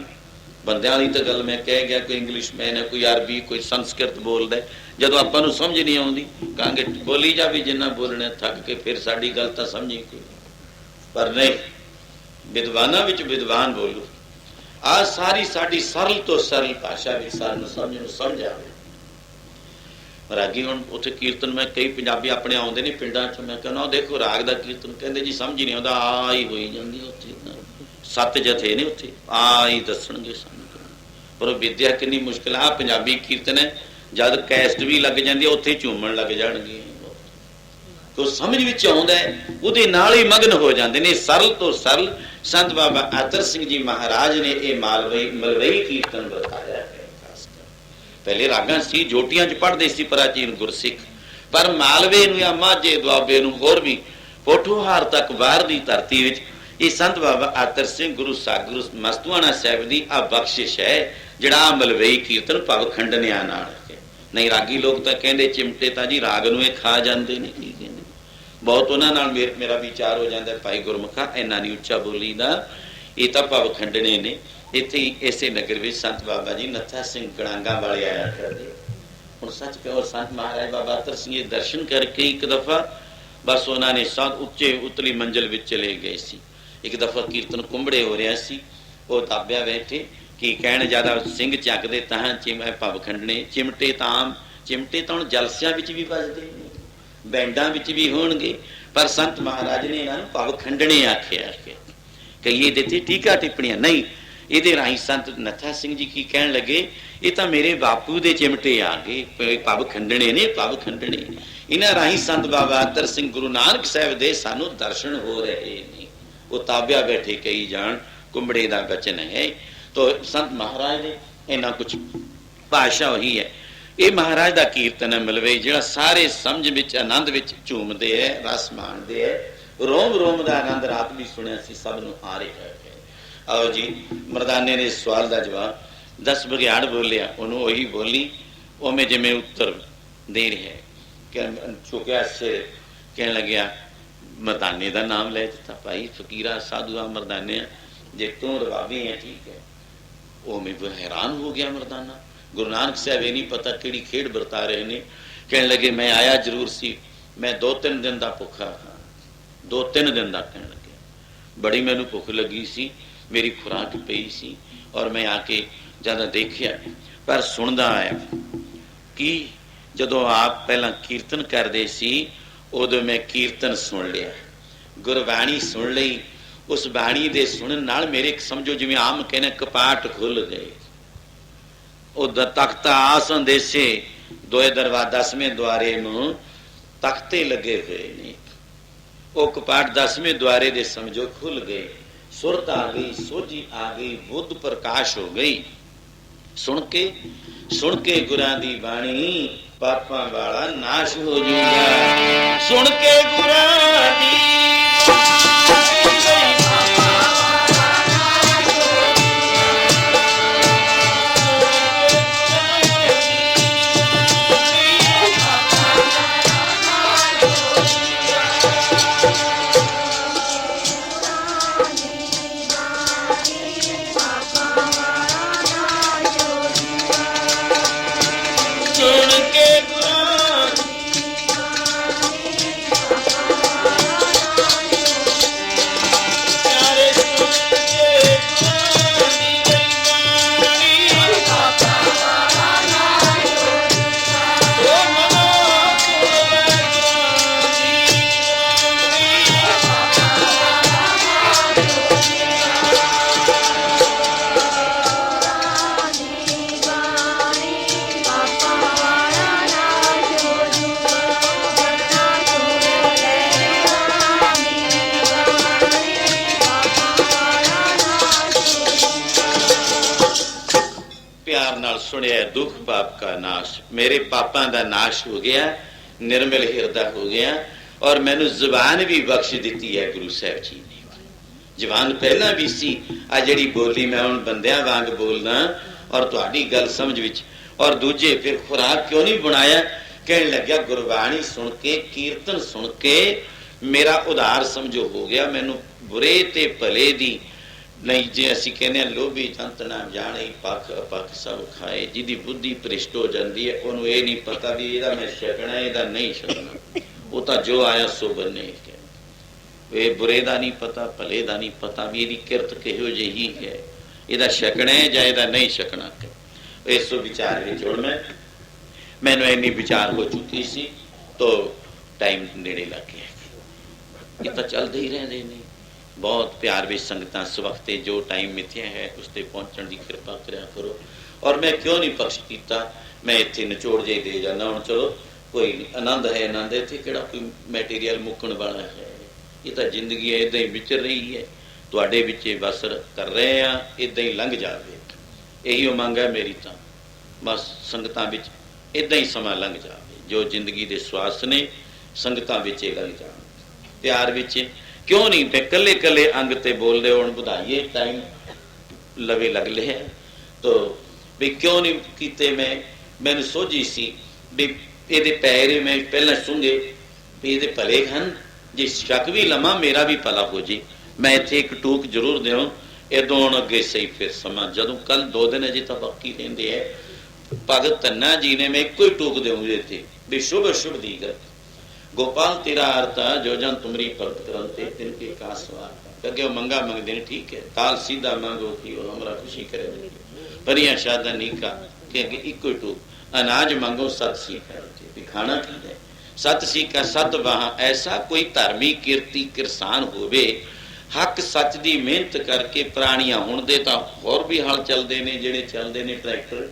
[SPEAKER 1] ਬੰਦਿਆਂ ਵਾਲੀ ਤਾਂ ਗੱਲ ਮੈਂ ਕਹਿ ਗਿਆ, ਕੋਈ ਇੰਗਲਿਸ਼ਮੈਨ ਹੈ, ਕੋਈ ਅਰਬੀ, ਕੋਈ ਸੰਸਕ੍ਰਿਤ ਬੋਲਦਾ। ਜਦੋਂ ਆਪਾਂ ਨੂੰ ਸਮਝ ਨਹੀਂ ਆਉਂਦੀ, ਕਹਾਂਗੇ ਬੋਲੀ ਜਾ ਵੀ, ਜਿੰਨਾ ਬੋਲਣਾ ਥੱਕ ਕੇ, ਫਿਰ ਸਾਡੀ ਗੱਲ ਤਾਂ ਸਮਝੀ ਕੋਈ। ਪਰ ਨਹੀਂ, ਵਿਦਵਾਨਾਂ ਵਿੱਚ ਵਿਦਵਾਨ ਬੋਲੂ। ਆਹ ਸਾਰੀ ਸਾਡੀ ਸਰਲ ਤੋਂ ਸਰਲ ਭਾਸ਼ਾ ਵਿੱਚ ਸਾਨੂੰ ਸਮਝ ਆਵੇ। ਰਾਗੀ ਹੁਣ ਉੱਥੇ ਕੀਰਤਨ, ਮੈਂ ਕਈ ਪੰਜਾਬੀ ਆਪਣੇ ਆਉਂਦੇ ਨੇ ਪਿੰਡਾਂ 'ਚ, ਮੈਂ ਕਹਿੰਦਾ ਉਹ ਦੇਖੋ ਰਾਗ ਦਾ ਕੀਰਤਨ, ਕਹਿੰਦੇ ਜੀ ਸਮਝ ਹੀ ਨਹੀਂ ਆਉਂਦਾ, ਆ ਹੀ ਹੋਈ ਜਾਂਦੀ ਉੱਥੇ। 7 ਜਥੇ ਨੇ ਉੱਥੇ, ਆ ਹੀ ਦੱਸਣਗੇ ਸਾਨੂੰ। ਪਰ ਉਹ ਵਿਦਿਆ ਕਿੰਨੀ ਮੁਸ਼ਕਿਲ ਆ। ਪੰਜਾਬੀ ਕੀਰਤਨ ਹੈ, ਜਦ ਕੈਸਟ ਵੀ ਲੱਗ ਜਾਂਦੀ ਹੈ, ਉੱਥੇ ਝੂਮਣ ਲੱਗ ਜਾਣਗੇ। ਉਹ ਸਮਝ ਵਿੱਚ ਆਉਂਦਾ, ਉਹਦੇ ਨਾਲ ਹੀ ਮਗਨ ਹੋ ਜਾਂਦੇ ਨੇ। ਸਰਲ ਤੋਂ ਸਰਲ ਸੰਤ ਬਾਬਾ ਅਤਰ ਸਿੰਘ ਜੀ ਮਹਾਰਾਜ ਨੇ ਇਹ ਮਲਵਈ ਕੀਰਤਨ ਬਤਾਇਆ ਹੈ। ਪਹਿਲੇ ਰਾਗਾਂ ਸੀ, ਜੋਟੀਆਂ 'ਚ ਪੜ੍ਹਦੇ ਸੀ ਪ੍ਰਾਚੀਨ ਗੁਰਸਿੱਖ, ਪਰ ਮਾਲਵੇ ਨੂੰ ਜਾਂ ਮਾਝੇ ਦੁਆਬੇ ਨੂੰ, ਹੋਰ ਵੀ ਪੋਠੋਹਾਰ ਤੱਕ ਬਾਹਰ ਦੀ ਧਰਤੀ ਵਿੱਚ ਇਹ ਸੰਤ ਬਾਬਾ ਅਤਰ ਸਿੰਘ ਗੁਰੂ ਗੁਰੂ ਮਸਤੂਆਣਾ ਸਾਹਿਬ ਦੀ ਆ ਬਖਸ਼ਿਸ਼ ਹੈ, ਜਿਹੜਾ ਮਲਵਈ ਕੀਰਤਨ ਭਵ ਖੰਡਨਿਆਂ ਨਾਲ। ਨਹੀਂ, ਰਾਗੀ ਲੋਕ ਤਾਂ ਕਹਿੰਦੇ ਚਿਮਟੇ ਤਾਂ ਜੀ ਰਾਗ ਨੂੰ ਇਹ ਖਾ ਜਾਂਦੇ ਨੇ, ਕੀ ਕਹਿੰਦੇ ਬਹੁਤ, ਉਹਨਾਂ ਨਾਲ ਮੇਰਾ ਵਿਚਾਰ ਹੋ ਜਾਂਦਾ, ਭਾਈ ਗੁਰਮੁਖਾ ਇੰਨਾ ਨਹੀਂ ਉੱਚਾ ਬੋਲੀ ਦਾ, ਇਹ ਤਾਂ ਭਵ ਖੰਡਨੇ ਨੇ। ਇੱਥੇ ਇਸੇ ਨਗਰ ਵਿੱਚ ਸੰਤ ਬਾਬਾ ਜੀ ਨੱਥਾ ਸਿੰਘ ਕੜਾਂਗਾ ਵਾਲੇ ਆਇਆ ਕਰਦੇ। ਹੁਣ ਸੱਚ ਕਹੋ, ਸੰਤ ਮਹਾਰਾਜ ਬਾਬਾ ਅਤਰ ਸਿੰਘ ਦੇ ਦਰਸ਼ਨ ਕਰਕੇ ਇੱਕ ਦਫਾ ਬਸ ਉਹਨਾਂ ਨੇ ਉੱਚੇ ਉਤਲੀ ਮੰਜ਼ਿਲ ਵਿੱਚ ਚਲੇ ਗਏ ਸੀ। ਇੱਕ ਦਫਾ ਕੀਰਤਨ ਕੁੰਬੜੇ ਹੋ ਰਿਹਾ ਸੀ, ਉਹ ਤਾਬਿਆ ਬੈਠੇ ਕੀ ਕਹਿਣ, ਜਿਆਦਾ ਸਿੰਘ ਚੱਕਦੇ ਤਾਂ ਭਵ ਖੰਡਣੇ, ਚਿਮਟੇ ਤਾਂ ਹੁਣ ਜਲਸਿਆਂ ਵਿੱਚ ਵੀ ਵੱਜਦੇ ਨੇ, ਬੈਂਡਾਂ ਵਿੱਚ ਵੀ ਹੋਣਗੇ, ਪਰ ਸੰਤ ਮਹਾਰਾਜ ਨੇ ਇਹਨਾਂ ਨੂੰ ਭਵ ਖੰਡਣੇ ਆਖਿਆ। ਕਈਏ ਦਿੱਤੀ ਟੀਕਾ ਟਿੱਪਣੀਆਂ, ਨਹੀਂ, ਇਹਦੇ ਰਾਹੀਂ ਸੰਤ ਨੱਥਾ ਸਿੰਘ ਜੀ ਕੀ ਕਹਿਣ ਲੱਗੇ, ਇਹ ਤਾਂ ਮੇਰੇ ਬਾਪੂ ਦੇ ਚਿਮਟੇ ਆ ਗਏ, ਪੱਬ ਖੰਡਣੇ ਨੇ, ਪੱਬ ਖੰਡਣੇ। ਇਹਨਾਂ ਰਾਹੀਂ ਸੰਤ ਬਾਬਾ ਅਤਰ ਸਿੰਘ ਗੁਰੂ ਨਾਨਕ ਸਾਹਿਬ ਦੇ ਸਾਨੂੰ ਦਰਸ਼ਨ ਹੋ ਰਹੇ ਨੇ। ਉਹ ਤਾਬਿਆ ਬੈਠੇ ਕਹੀ ਜਾਣ, ਕੁੰਬੜੇ ਦਾ ਬਚਨ ਹੈ। ਤੋ ਸੰਤ ਮਹਾਰਾਜ ਦੇ ਇੰਨਾ ਕੁਛ ਭਾਸ਼ਾ ਉਹੀ ਹੈ। ਇਹ ਮਹਾਰਾਜ ਦਾ ਕੀਰਤਨ ਹੈ ਮਲਵਈ, ਜਿਹੜਾ ਸਾਰੇ ਸਮਝ ਵਿੱਚ ਆਨੰਦ ਵਿੱਚ ਝੂਮਦੇ ਹੈ, ਰਸ ਮਾਣਦੇ ਹੈ। ਰੋਮ ਰੋਮ ਦਾ ਆਨੰਦ ਰਾਤ ਵੀ ਸੁਣਿਆ ਸੀ, ਸਭ ਨੂੰ ਆ ਰਿਹਾ ਹੈ। ਆਓ ਜੀ, ਮਰਦਾਨੇ ਨੇ ਸਵਾਲ ਦਾ ਜਵਾਬ 10 ਬਗਿਆੜ ਬੋਲਿਆ, ਉਹਨੂੰ ਉਹੀ ਬੋਲੀ ਉਵੇਂ ਜਿਵੇਂ ਉੱਤਰ ਦੇ ਰਿਹਾ ਹੈ। ਚੁੱਕਿਆ ਸਿਰ, ਕਹਿਣ ਲੱਗਿਆ, ਮਰਦਾਨੇ ਦਾ ਨਾਮ ਲੈ ਦਿੱਤਾ। ਭਾਈ ਫਕੀਰਾ ਸਾਧੂਆ ਮਰਦਾਨੇ, ਜੇ ਤੂੰ ਰਵਾਬੀ ਹੈ ਠੀਕ ਹੈ। ਉਹ ਮੈਂ ਹੈਰਾਨ ਹੋ ਗਿਆ ਮਰਦਾਨਾ। ਗੁਰੂ ਨਾਨਕ ਸਾਹਿਬ ਇਹ ਨਹੀਂ ਪਤਾ ਕਿਹੜੀ ਖੇਡ ਵਰਤਾ ਰਹੇ ਨੇ। ਕਹਿਣ ਲੱਗੇ, ਮੈਂ ਆਇਆ ਜ਼ਰੂਰ ਸੀ, ਮੈਂ 2-3 ਦਿਨ ਦਾ ਭੁੱਖਾ ਹਾਂ, 2-3 ਦਿਨ ਦਾ। ਕਹਿਣ ਲੱਗਿਆ, ਬੜੀ ਮੈਨੂੰ ਭੁੱਖ ਲੱਗੀ ਸੀ, ਮੇਰੀ ਖੁਰਾਕ ਪਈ ਸੀ, ਔਰ ਮੈਂ ਆ ਕੇ ਜ਼ਿਆਦਾ ਦੇਖਿਆ, ਪਰ ਸੁਣਦਾ ਆਇਆ ਕਿ ਜਦੋਂ ਆਪ ਪਹਿਲਾਂ ਕੀਰਤਨ ਕਰਦੇ ਸੀ, ਉਦੋਂ ਮੈਂ ਕੀਰਤਨ ਸੁਣ ਲਿਆ, ਗੁਰਬਾਣੀ ਸੁਣ ਲਈ। ਉਸ ਬਾਣੀ ਦੇ ਸੁਣਨ ਨਾਲ ਮੇਰੇ ਸਮਝੋ ਜਿਵੇਂ ਆਮ ਕਹਿੰਦੇ ਕਪਾਟ ਖੁੱਲ ਗਏ। ਉਹ ਤਖਤਾ ਆਸਨ ਦੇਸੇ ਦੋਏ ਦਰਵਾਜ਼ੇ 10ਵੇਂ ਦੁਆਰੇ ਨੂੰ ਤਖਤੇ ਲੱਗੇ ਹੋਏ ਨੇ। ਉਹ ਕਪਾਟ 10ਵੇਂ ਦੁਆਰੇ ਦੇ ਸਮਝੋ ਖੁੱਲ ਗਏ। ਸੁਰਤ ਆ ਗਈ, ਸੋਝੀ ਆ ਗਈ, ਬੁੱਧ ਪ੍ਰਕਾਸ਼ ਹੋ ਗਈ। ਸੁਣ ਕੇ ਗੁਰਾਂ ਦੀ ਬਾਣੀ, ਪਾਪਾਂ ਵਾਲਾ ਨਾਸ਼ ਹੋ ਜਾਊਗਾ। ਸੁਣ ਕੇ ਗੁਰਾਂ ਦੀ सुनिया दुख पाप का नाश, मेरे पापा का नाश हो गया, निर्मल हिरदा हो गया, और मैनू जुबान भी बख्श दी है गुरु साहब जी ने। जबान पहला भी सी, आ जिहड़ी बोली मैं हुण बंदियां वांग बोलना और तुहाडी गल समझ विच, और दूजे फिर खुराक क्यों नहीं बनाया। कहने लग्या गुरबाणी सुन के, कीर्तन सुन के मेरा उधार समझो हो गया। मैनू बुरे ते भले दी नहीं, जे असीं कहने लोभी जंत ना जाने पख अपख सब खाए, जिहदी बुद्धि भ्रिष्ट हो जाती है, उन्होंने ये नहीं पता भी इहदा मैं छकना इहदा नहीं छकना, वो तो जो आया सो बने। वे बुरे का नहीं पता, भले का नहीं पता भी इहदी किरत किहो जिही है, इहदा छकना है जां इहदा नहीं छकना। इस विचार विच हुण मैनू इन्नी विचार हो चुकी सी, तो टाइम नेड़े लग गया। ये तो चलते ही रहते हैं। बहुत प्यार भी संगतां इस वक्त जो टाइम मिथ्या है उस ते पहुंचण की कृपा करा करो। और मैं क्यों नहीं पक्ष किया, मैं इत्थे निचोड़ जे दे जाना। हुण चलो कोई नहीं, आनंद है, आनंद है, इत्थे किहड़ा कोई मैटीरियल मुक्कण वाला है। ये तो जिंदगी है, इदां ही विचर रही है, तुहाडे विचे बसर कर रहे हैं, इदां ही लंघ जावे, यही उमंग है मेरी। तो बस संगतां विच इदां ही समा लंघ जावे, जो जिंदगी दे स्वास ने संगतां विच लंघ जाण, प्यार विच। क्यों नहीं पे कले कले अंग ते बोल रहे हो, बधाइए टाइम लवे लग लिया, तो भी क्यों नहीं कीते। मैंने सोची सी भी ये पैर मैं पहला सूंगे भी ये भले हैं, जे शक भी लवा मेरा भी भला हो जी। मैं इत्थे एक टूक जरूर देव, इदों अगे सही फिर समा जदों कल 2 दिन अजे तो बाकी रहिंदे है। भगत धन्ना जी ने मैं एको ही टूक देऊंगी इत्थे भी शुभ शुभ दी गल। गोपाल तेरा अर्थ जो जन तुमरी भगत करते तिनके का सवार अगे मंगा मंगते हैं, ठीक है, ताल सीधा मांगो कि वो हमरा खुशी करे। परिया शादा नीका के अगे इको टूक, अनाज मांगो सत सीखा, खाना की है सत सीखा सत वहां। ऐसा कोई धार्मिक कीर्ति किरसान होवे ਹੱਕ ਸੱਚ ਦੀ ਮਿਹਨਤ ਕਰਕੇ ਪੁਰਾਣੀਆਂ, ਹੁਣ ਦੇ ਤਾਂ ਹੋਰ ਵੀ ਹਲ ਚੱਲਦੇ ਨੇ ਜਿਹੜੇ ਚੱਲਦੇ ਨੇ ਟਰੈਕਟਰ,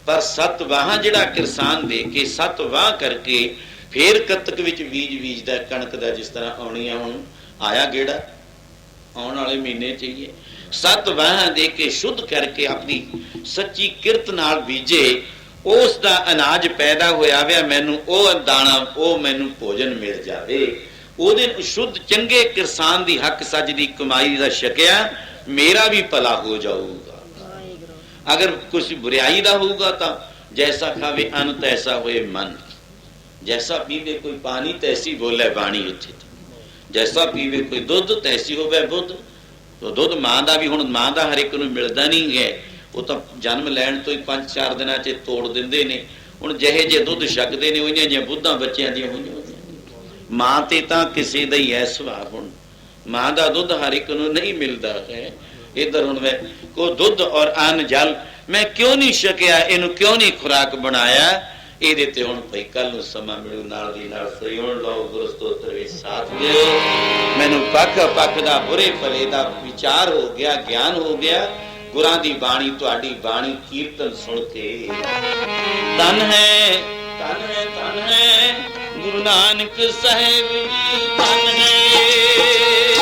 [SPEAKER 1] ਪਰ 7 ਵਾਹਾਂ ਜਿਹੜਾ ਕਿਸਾਨ ਦੇ ਕੇ 7 ਵਾਹ ਕਰਕੇ ਫੇਰ ਕੱਤਕ ਵਿੱਚ ਬੀਜਦਾ ਕਣਕ ਦਾ, ਜਿਸ ਤਰ੍ਹਾਂ ਆਉਣੀਆਂ ਹੁਣ ਆਇਆ ਗੇੜਾ ਆਉਣ ਵਾਲੇ ਮਹੀਨੇ ਚ ਹੀ 7 ਵਾਹਾਂ ਦੇ ਕੇ ਸ਼ੁੱਧ ਕਰਕੇ ਆਪਣੀ ਸੱਚੀ ਕਿਰਤ ਨਾਲ ਬੀਜੇ, ਉਸ ਦਾ ਅਨਾਜ ਪੈਦਾ ਹੋਇਆ ਵਾ, ਮੈਨੂੰ ਉਹ ਦਾਣਾ, ਉਹ ਮੈਨੂੰ ਭੋਜਨ ਮਿਲ ਜਾਵੇ, ਉਹਦੇ ਸ਼ੁੱਧ ਚੰਗੇ ਕਿਸਾਨ ਦੀ ਹੱਕ ਸੱਚ ਦੀ ਕਮਾਈ ਦਾ ਛਕਿਆ ਮੇਰਾ ਵੀ ਭਲਾ ਹੋ ਜਾਊਗਾ। ਅਗਰ ਕੁਛ ਬੁਰਾਈ ਦਾ ਹੋਊਗਾ ਤਾਂ ਜੈਸਾ ਖਾਵੇ ਅੰਨ ਤੈਸਾ ਹੋਏ ਮਨ, ਜੈਸਾ ਪੀਵੇ ਕੋਈ ਪਾਣੀ ਤੈਸੀ ਬੋਲੇ ਬਾਣੀ, ਇੱਥੇ ਜੈਸਾ ਪੀਵੇ ਕੋਈ ਦੁੱਧ ਤੈਸੀ ਹੋਵੇ ਬੁੱਧ। ਦੁੱਧ ਮਾਂ ਦਾ ਵੀ ਹੁਣ ਮਾਂ ਦਾ ਹਰ ਇੱਕ ਨੂੰ ਮਿਲਦਾ ਨਹੀਂ ਹੈ, ਉਹ ਤਾਂ ਜਨਮ ਲੈਣ ਤੋਂ ਹੀ 5-4 ਦਿਨਾਂ 'ਚ ਤੋੜ ਦਿੰਦੇ ਨੇ। ਹੁਣ ਜਿਹੇ ਜੇ ਦੁੱਧ ਛਕਦੇ ਨੇ ਉਹਨੀਆਂ ਜਿਹੀਆਂ ਬੁੱਧਾਂ ਬੱਚਿਆਂ ਦੀਆਂ ਹੋਈਆਂ। ਮਾਂ ਤੇ ਤਾਂ ਕਿਸੇ ਦਾ ਹੀ ਹੈ ਸੁਭਾਅ, ਹੁਣ ਮਾਂ ਦਾ ਦੁੱਧ ਹਰ ਇੱਕ ਨੂੰ ਨਹੀਂ ਮਿਲਦਾ ਹੈ। ਇੱਧਰ ਹੁਣ ਮੈਂ ਕੋ ਦੁੱਧ ਔਰ ਅੰਨ ਜਲ ਮੈਂ ਕਿਉਂ ਨਹੀਂ ਛਕਿਆ, ਇਹਨੂੰ ਕਿਉਂ ਨਹੀਂ ਖੁਰਾਕ ਬਣਾਇਆ, ਇਹਦੇ ਤੇ ਹੁਣ ਭਾਈ ਕੱਲ ਨੂੰ ਸਮਾਂ ਮਿਲੂ ਨਾਲ ਦੀ ਨਾਲ ਸੁਣ ਲਓ, ਗੁਰੂ ਸਤੋਤਰ ਵਿੱਚ ਸਾਥ ਦਿਓ। ਮੈਨੂੰ ਪੱਖ ਦਾ ਬੁਰੇ ਭਲੇ ਦਾ ਵਿਚਾਰ ਹੋ ਗਿਆ, ਗਿਆਨ ਹੋ ਗਿਆ, ਗੁਰਾਂ ਦੀ ਬਾਣੀ ਤੁਹਾਡੀ ਬਾਣੀ ਕੀਰਤਨ ਸੁਣ ਕੇ ਧਨ ਹੈ ਧਨ ਹੈ ਧਨ ਹੈ ਗੁਰੂ ਨਾਨਕ ਸਾਹਿਬ ਜੀ, ਧਨ ਹੈ।